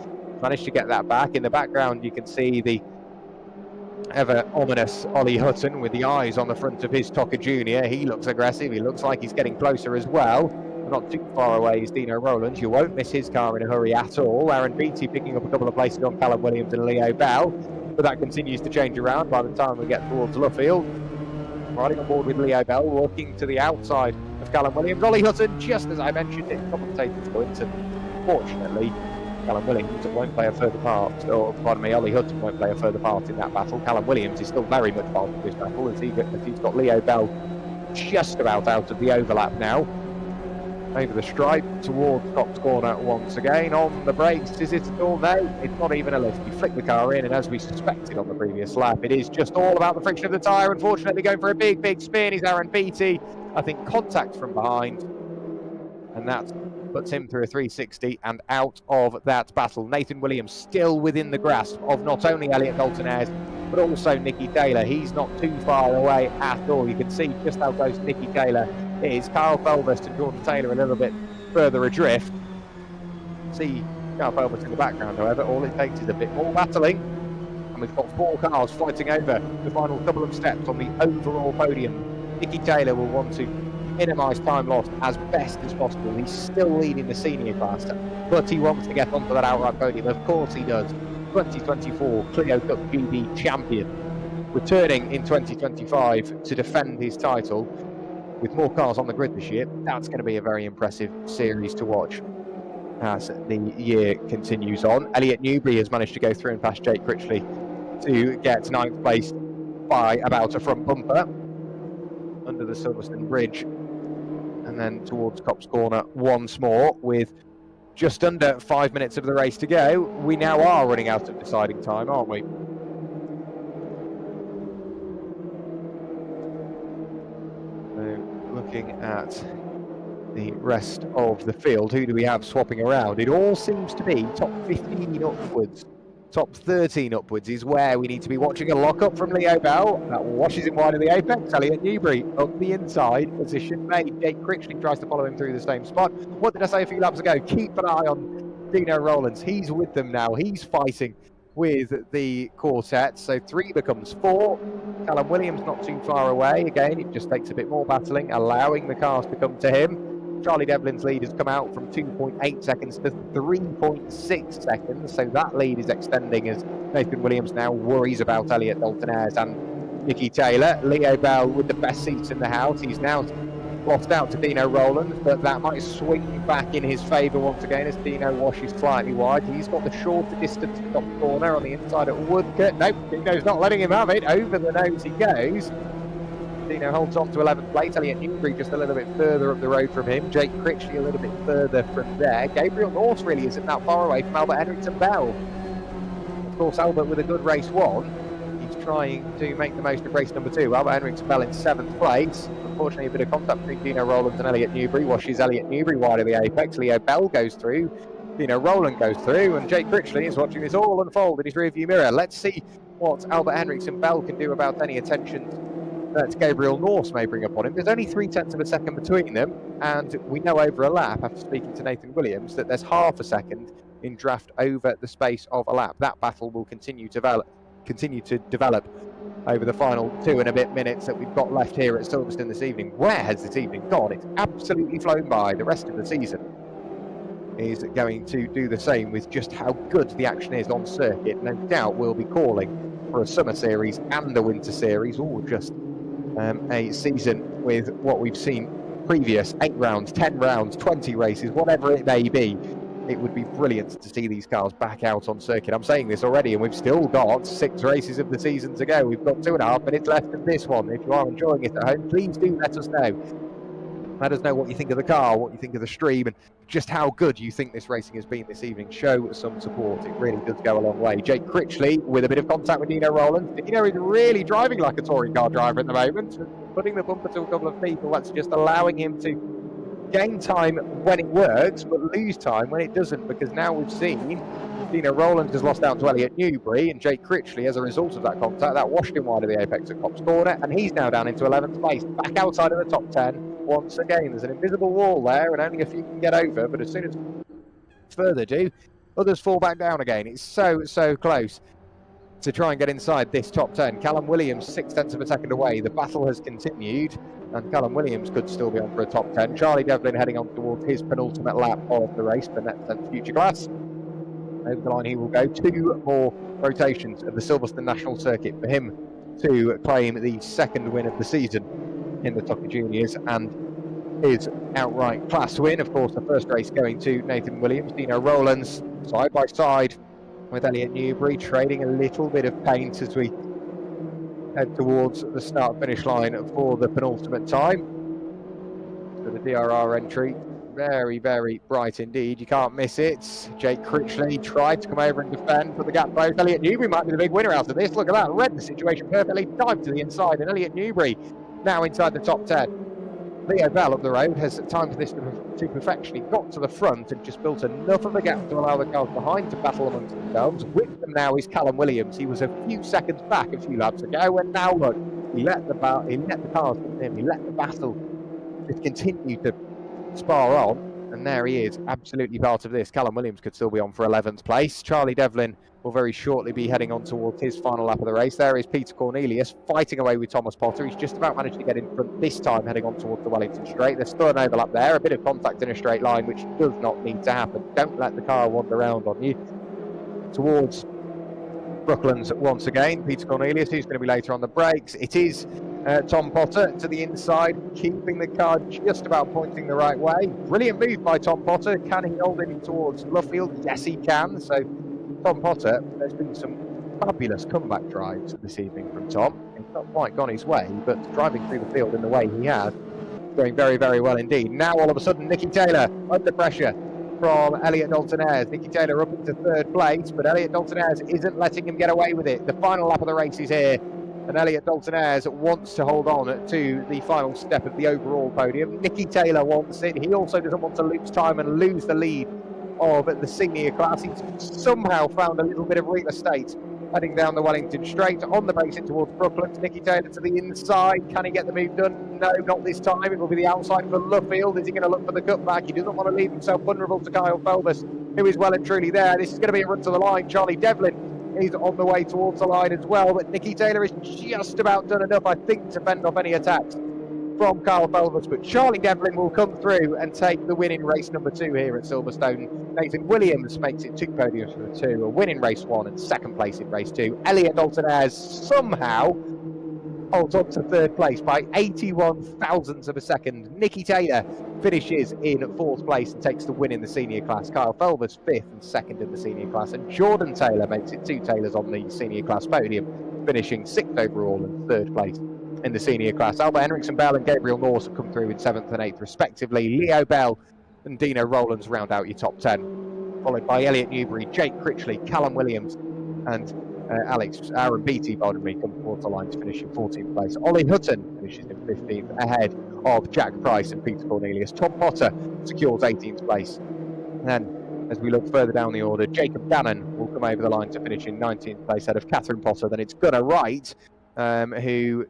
Managed to get that back. In the background you can see the ever ominous Ollie Hutton with the eyes on the front of his TOCA Junior. He looks aggressive, he looks like he's getting closer as well. Not too far away is Dino Rowlands. You won't miss his car in a hurry at all. Aaron Beattie picking up a couple of places on Callum Williams and Leo Bell, but that continues to change around by the time we get towards Luffield. Riding on board with Leo Bell, walking to the outside of Callum Williams. Ollie Hutton, just as I mentioned it, commentator's points, and fortunately Callum Williams won't play a further part, or pardon me, Ollie Hutton won't play a further part in that battle. Callum Williams is still very much part of this battle as he's got Leo Bell just about out of the overlap now. over the stripe towards Cops Corner once again. On the brakes, is it at all? No, it's not even a lift. You flick the car in, and as we suspected on the previous lap, it is just all about the friction of the tyre. Unfortunately, going for a big spin is Aaron Beattie. I think contact from behind, and that puts him through a 360 and out of that battle. Nathan Williams still within the grasp of not only Elliot Dalton-Ayres, but also Nicky Taylor. He's not too far away at all. You can see just how close Nicky Taylor is. Carl Felvest and Jordan Taylor a little bit further adrift. See Carl Felvest in the background, however. All it takes is a bit more battling, and we've got 4 cars fighting over the final couple of steps on the overall podium. Nicky Taylor will want to minimise time lost as best as possible. He's still leading the senior class, but he wants to get onto that outright podium. Of course he does. 2024 Clio Cup GB champion, returning in 2025 to defend his title with more cars on the grid this year. That's going to be a very impressive series to watch as the year continues on. Elliot Newbury has managed to go through and pass Jake Critchley to get 9th place by about a front bumper under the Silverstone Bridge, and then towards Cops Corner once more with just under 5 minutes of the race to go. We now are running out of deciding time, aren't we? So looking at the rest of the field, who do we have swapping around? It all seems to be top 15 upwards. Top 13 upwards is where we need to be watching. A lock-up from Leo Bell. That washes him wide of the apex. Elliot Newbury up the inside. Position made. Jake Critchley tries to follow him through the same spot. What did I say a few laps ago? Keep an eye on Dino Rowlands. He's with them now. He's fighting with the quartet. So 3 becomes 4. Callum Williams not too far away. Again, it just takes a bit more battling, allowing the cars to come to him. Charlie Devlin's lead has come out from 2.8 seconds to 3.6 seconds, so that lead is extending as Nathan Williams now worries about Elliot Dalton-Ayres and Nicky Taylor. Leo Bell with the best seats in the house. He's now lost out to Dino Rowlands, but that might swing back in his favour once again as Dino washes slightly wide. He's got the shorter distance to top corner on the inside at Woodcote. Nope, Dino's not letting him have it. Over the nose he goes. Dino holds on to 11th place. Elliot Newbury just a little bit further up the road from him. Jake Critchley a little bit further from there. Gabriel North really isn't that far away from Albert Henriksen Bell. Of course, Albert with a good race 1. He's trying to make the most of race number 2. Albert Henriksen Bell in 7th place. Unfortunately, a bit of contact between Dino Rowlands and Elliot Newbury washes Elliot Newbury wide of the apex. Leo Bell goes through. Dino Rowland goes through, and Jake Critchley is watching this all unfold in his rearview mirror. Let's see what Albert Henriksen Bell can do about any attention that Gabriel Norse may bring up on him. There's only 0.3 of a second between them, and we know over a lap, after speaking to Nathan Williams, that there's half a second in draft over the space of a lap. That battle will continue to develop over the final 2 and a bit minutes that we've got left here at Silverstone this evening. Where has this evening gone? It's absolutely flown by. The rest of the season is going to do the same with just how good the action is on circuit. No doubt we'll be calling for a summer series and a winter series, or just a season with what we've seen previous 8 rounds, 10 rounds, 20 races, whatever it may be. It would be brilliant to see these cars back out on circuit. I'm saying this already, and we've still got 6 races of the season to go. We've got 2.5 minutes left of this one. If you are enjoying it at home, please do let us know. Let us know what you think of the car, what you think of the stream, and just how good you think this racing has been this evening. Show some support. It really does go a long way. Jake Critchley with a bit of contact with Dino Rowland. Dino is really driving like a touring car driver at the moment, putting the bumper to a couple of people. That's just allowing him to gain time when it works, but lose time when it doesn't, because now we've seen Dino Rowland has lost out to Elliot Newbury, and Jake Critchley, as a result of that contact, that washed him wide of the apex at Cops Corner, and he's now down into 11th place, back outside of the top 10. Once again, there's an invisible wall there, and only a few can get over, but as soon as further do, others fall back down again. It's so close to try and get inside this top 10. Callum Williams 0.6 of a second away. The battle has continued, and Callum Williams could still be on for a top 10. Charlie Devlin heading on towards his penultimate lap of the race for Net Sense Future Class. Over the line he will go. 2 more rotations of the Silverstone National Circuit for him to claim the 2nd win of the season in the TOCA Juniors and his outright class win. Of course, the first race going to Nathan Williams. Dino Rowlands side by side with Elliot Newbury, trading a little bit of paint as we head towards the start-finish line for the penultimate time. So the DRR entry Very, very bright indeed. You can't miss it. Jake Critchley tried to come over and defend, but the gap closed. Elliot Newbury might be the big winner out of this. Look at that. Read the situation perfectly. Dived to the inside, and Elliot Newbury now inside the top 10. Leo Bell up the road has time for this to perfection. He got to the front and just built enough of a gap to allow the cars behind to battle amongst themselves. With them now is Callum Williams. He was a few seconds back a few laps ago, and now look, he let the cars with him. He let the battle just continue to spar on, and there he is, absolutely part of this. Callum Williams could still be on for 11th place. Charlie Devlin will very shortly be heading on towards his final lap of the race. There is Peter Cornelius fighting away with Thomas Potter. He's just about managed to get in front this time, heading on towards the Wellington Straight. There's still an overlap there, a bit of contact in a straight line, which does not need to happen. Don't let the car wander around on you. Towards Brooklands once again, Peter Cornelius, who's going to be later on the brakes. It is Tom Potter to the inside, keeping the car just about pointing the right way. Brilliant move by Tom Potter. Can he hold it towards Luffield? Yes, he can. So Tom Potter, there's been some fabulous comeback drives this evening from Tom. He's not quite gone his way, but driving through the field in the way he has, going very, very well indeed. Now all of a sudden, Nicky Taylor under pressure from Elliot Dalton-Ayres. Nicky Taylor up into 3rd place, but Elliot Dalton-Ayres isn't letting him get away with it. The final lap of the race is here, and Elliot Dalton-Ayres wants to hold on to the final step of the overall podium. Nicky Taylor wants it. He also doesn't want to lose time and lose the lead of the senior class. He's somehow found a little bit of real estate heading down the Wellington Straight on the base in towards Brooklands. Nicky Taylor to the inside. Can he get the move done? No, not this time. It will be the outside for Luffield. Is he going to look for the cutback? He doesn't want to leave himself vulnerable to Kyle Felbus, who is well and truly there. This is going to be a run to the line. Charlie Devlin is on the way towards the line as well, but Nicky Taylor is just about done enough, I think, to fend off any attacks from Kyle Felbus. But Charlie Devlin will come through and take the win in race number 2 here at Silverstone. Nathan Williams makes it 2 podiums for the 2, a win in race 1 and 2nd place in race 2. Elliot Dalton-Ayres somehow holds on to 3rd place by 81 thousandths of a second. Nicky Taylor finishes in 4th place and takes the win in the senior class. Kyle Felbus 5th and 2nd in the senior class, and Jordan Taylor makes it 2 Taylors on the senior class podium, finishing 6th overall and 3rd place in the senior class. Albert Henriksen Bell and Gabriel Norse have come through in 7th and 8th respectively. Leo Bell and Dino Rowlands round out your top 10, followed by Elliot Newbury, Jake Critchley, Callum Williams and Aaron Beattie, pardon me, come towards the line to finish in 14th place. Ollie Hutton finishes in 15th, ahead of Jack Price and Peter Cornelius. Tom Potter secures 18th place. And then, as we look further down the order, Jacob Gannon will come over the line to finish in 19th place, ahead of Catherine Potter. Then it's Gunnar Wright, who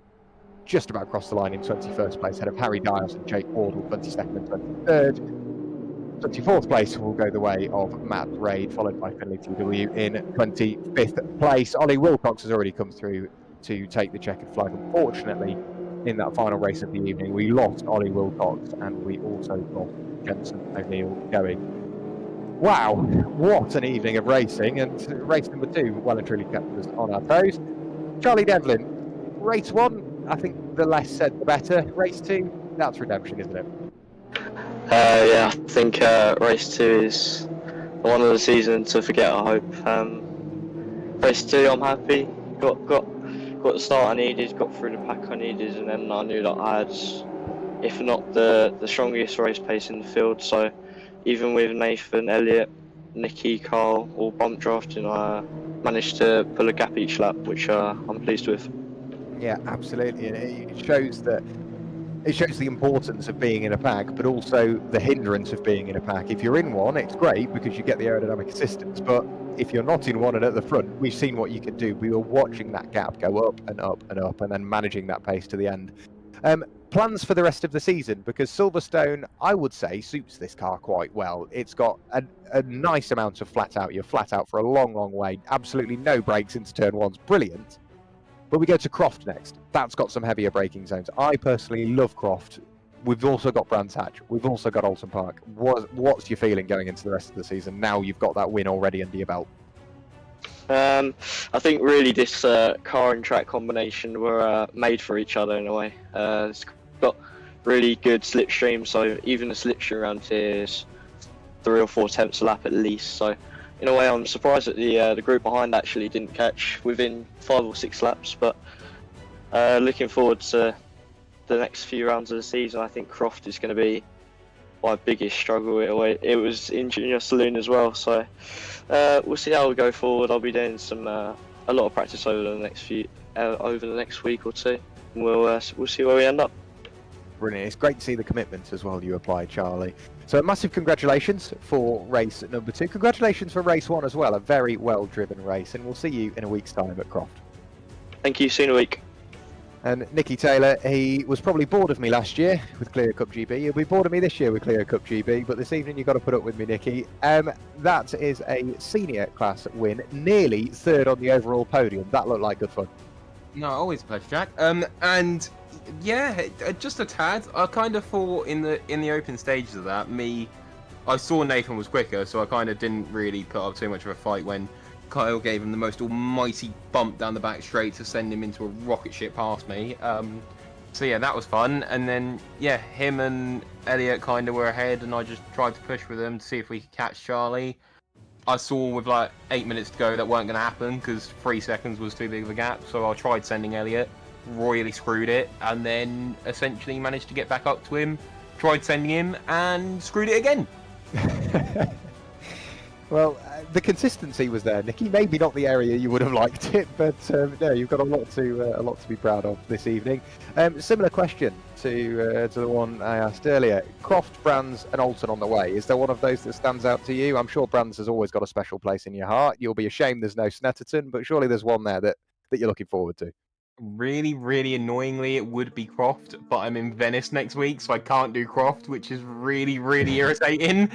just about crossed the line in 21st place, ahead of Harry Dias and Jake Wardle, 22nd and 23rd. 24th place will go the way of Matt Raid, followed by Finley TW in 25th place. Ollie Wilcox has already come through to take the checkered flag. Unfortunately, in that final race of the evening, we lost Ollie Wilcox and we also lost Jensen O'Neill going. Wow, what an evening of racing, and race number 2 well and truly kept us on our toes. Charlie Devlin, race 1, I think the less said the better. Race 2, that's redemption, isn't it? Yeah, I think race 2 is the one of the season to forget, I hope. Race 2, I'm happy. Got the start I needed, got through the pack I needed, and then I knew that I had, if not the strongest race pace in the field. So even with Nathan, Elliot, Nicky, Carl all bump drafting, I managed to pull a gap each lap, which I'm pleased with. Yeah, absolutely, and it shows the importance of being in a pack, but also the hindrance of being in a pack. If you're in one, it's great because you get the aerodynamic assistance, but if you're not in one and at the front, we've seen what you can do. We were watching that gap go up and up and up, and then managing that pace to the end. Plans for the rest of the season, because Silverstone, I would say, suits this car quite well. It's got a nice amount of flat out. You're flat out for a long, long way. Absolutely no brakes into turn 1's brilliant. But we go to Croft next. That's got some heavier braking zones. I personally love Croft. We've also got Brands Hatch. We've also got Alton Park. What's your feeling going into the rest of the season now you've got that win already under your belt? I think really this car and track combination were made for each other in a way. It's got really good slipstream, so even the slipstream around here is 3 or 4 tenths a lap at least. So in a way, I'm surprised that the group behind actually didn't catch within 5 or 6 laps. But looking forward to the next few rounds of the season, I think Croft is going to be my biggest struggle. It was in junior saloon as well. So we'll see how we go forward. I'll be doing a lot of practice over the next week or two. We'll see where we end up. Brilliant. It's great to see the commitment as well you apply, Charlie. So massive congratulations for race number 2. Congratulations for race 1 as well. A very well driven race, and we'll see you in a week's time at Croft. Thank you. See you in a week. And Nicky Taylor, he was probably bored of me last year with Clio Cup GB. He'll be bored of me this year with Clio Cup GB, but this evening you've got to put up with me, Nicky. That is a senior class win, nearly third on the overall podium. That looked like good fun. No, always a pleasure, Jack. And yeah, just a tad. I kind of thought in the open stages of that, I saw Nathan was quicker, so I kind of didn't really put up too much of a fight when Kyle gave him the most almighty bump down the back straight to send him into a rocket ship past me. So yeah, that was fun. And then yeah, him and Elliot kind of were ahead, and I just tried to push with them to see if we could catch Charlie. I saw with like 8 minutes to go that weren't going to happen because 3 seconds was too big of a gap. So I tried sending Elliot, royally screwed it, and then essentially managed to get back up to him. Tried sending him and screwed it again. Well, the consistency was there, Nicky. Maybe not the area you would have liked it, but no, you've got a lot to be proud of this evening. Similar question to the one I asked earlier. Croft, Brands, and Alton on the way. Is there one of those that stands out to you? I'm sure Brands has always got a special place in your heart. You'll be ashamed there's no Snetterton, but surely there's one there that you're looking forward to. Really, really annoyingly, it would be Croft, but I'm in Venice next week, so I can't do Croft, which is really, really irritating.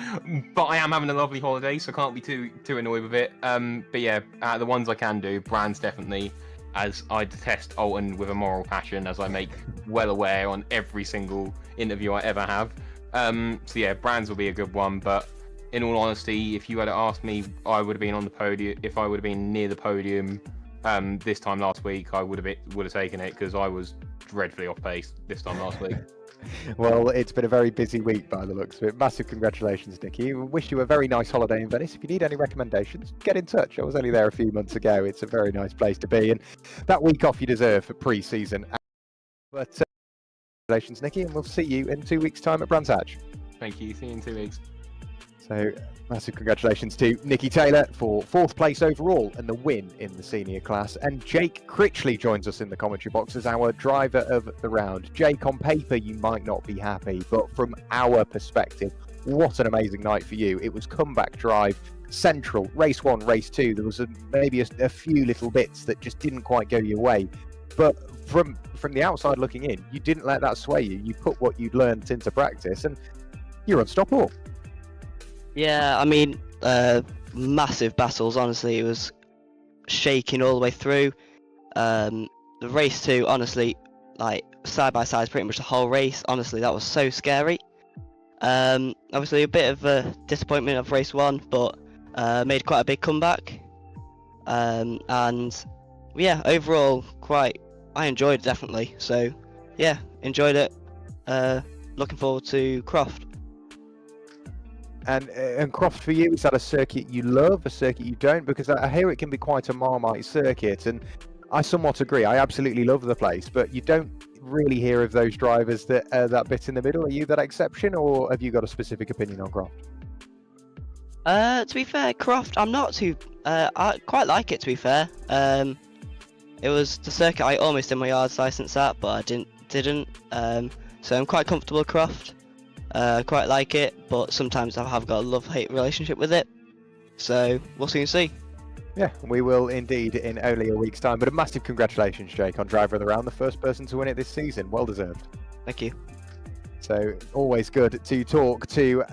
But I am having a lovely holiday, so I can't be too annoyed with it. But yeah, the ones I can do, Brands definitely, as I detest Alton with a moral passion, as I make well aware on every single interview I ever have. So yeah, Brands will be a good one, but in all honesty, if you had asked me, I would have been on the podium. If I would have been near the podium this time last week, I would have taken it because I was dreadfully off pace this time last week. Well, it's been a very busy week by the looks of it. Massive congratulations, Nicky. We wish you a very nice holiday in Venice. If you need any recommendations, get in touch. I was only there a few months ago. It's a very nice place to be, and that week off you deserve for pre-season. But congratulations, Nicky, and we'll see you in 2 weeks' time at Brands Hatch. Thank you. See you in 2 weeks. So, massive congratulations to Nicky Taylor for 4th place overall and the win in the senior class. And Jake Critchley joins us in the commentary box as our driver of the round. Jake, on paper, you might not be happy, but from our perspective, what an amazing night for you. It was comeback drive, central, race 1, race 2. There was maybe a few little bits that just didn't quite go your way. But from the outside looking in, you didn't let that sway you. You put what you'd learned into practice, and you're unstoppable. Yeah, I mean, massive battles, honestly. It was shaking all the way through. The race 2, honestly, like, side by side pretty much the whole race. Honestly, that was so scary. Obviously, a bit of a disappointment of race 1, but made quite a big comeback. And, yeah, overall, I enjoyed it, definitely. So, yeah, enjoyed it. Looking forward to Croft. And Croft, for you, is that a circuit you love, a circuit you don't? Because I hear it can be quite a Marmite circuit, and I somewhat agree. I absolutely love the place, but you don't really hear of those drivers that bit in the middle. Are you that exception, or have you got a specific opinion on Croft? To be fair, Croft, I'm not too. I quite like it, to be fair. It was the circuit I almost did my yards license at, but I didn't. So I'm quite comfortable with Croft. Quite like it, but sometimes I have got a love-hate relationship with it. So we'll soon see. Yeah, we will indeed in only a week's time. But a massive congratulations, Jake, on driver of the round, the first person to win it this season. Well deserved. Thank you. So always good to talk to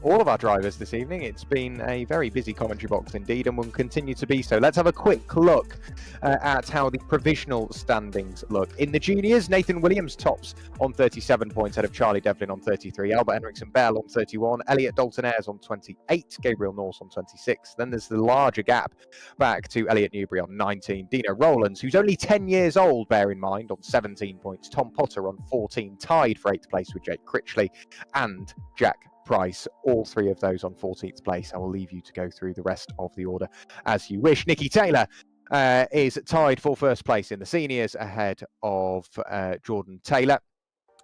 all of our drivers this evening. It's been a very busy commentary box indeed, and will continue to be so. Let's have a quick look at how the provisional standings look. In the juniors, Nathan Williams tops on 37 points ahead of Charlie Devlin on 33, Albert Henriksen Bell on 31, Elliot Dalton Ayres on 28, Gabriel Norse on 26. Then there's the larger gap back to Elliot Newbury on 19, Dino Rowlands, who's only 10 years old, bear in mind, on 17 points, Tom Potter on 14, tied for 8th place with Jake Critchley and Jack Price, all 3 of those on 14th place. I will leave you to go through the rest of the order as you wish. Nicky Taylor is tied for 1st place in the seniors ahead of Jordan Taylor.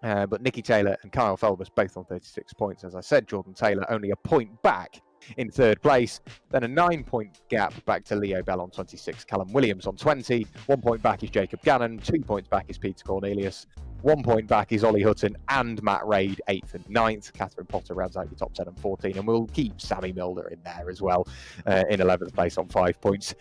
But Nicky Taylor and Kyle Felbus both on 36 points. As I said, Jordan Taylor only a point back in third place. Then a 9-point gap back to Leo Bell on 26, Callum Williams on 20. 1 point back is Jacob Gannon. 2 points back is Peter Cornelius. 1 point back is Ollie Hutton and Matt Raid, 8th and 9th. Catherine Potter rounds out your top 10 and 14. And we'll keep Sammy Milner in there as well in 11th place on 5 points.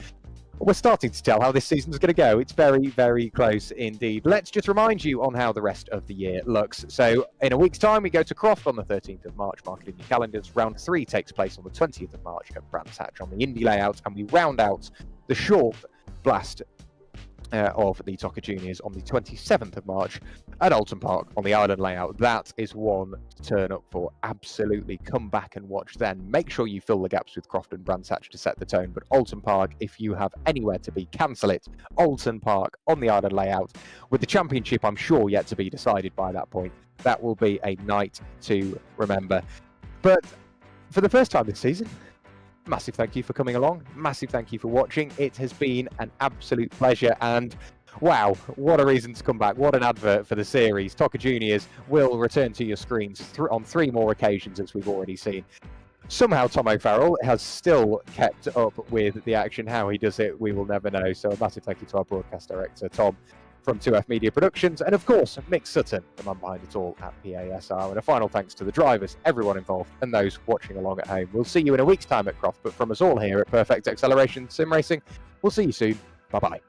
We're starting to tell how this season's going to go. It's very, very close indeed. Let's just remind you on how the rest of the year looks. So in a week's time, we go to Croft on the 13th of March. Mark it in your calendars. Round 3 takes place on the 20th of March at Brands Hatch on the Indy layout. And we round out the short blast of the TOCA Juniors on the 27th of March at Alton Park on the Island layout. That is one to turn up for. Absolutely come back and watch then. Make sure you fill the gaps with Croft and Brands Hatch to set the tone, but Alton Park, if you have anywhere to be, cancel it. Alton Park on the Island layout, with the championship I'm sure yet to be decided by that point. That will be a night to remember. But for the first time this season, massive thank you for coming along. Massive thank you for watching. It has been an absolute pleasure. And wow, what a reason to come back. What an advert for the series. TOCA Juniors will return to your screens on 3 more occasions, as we've already seen. Somehow Tom O'Farrell has still kept up with the action. How he does it, we will never know. So a massive thank you to our broadcast director, Tom, from 2F Media Productions, and of course Mick Sutton, the man behind it all at PASR. And a final thanks to the drivers, everyone involved, and those watching along at home. We'll see you in a week's time at Croft, but from us all here at Perfect Acceleration Sim Racing, we'll see you soon. Bye bye.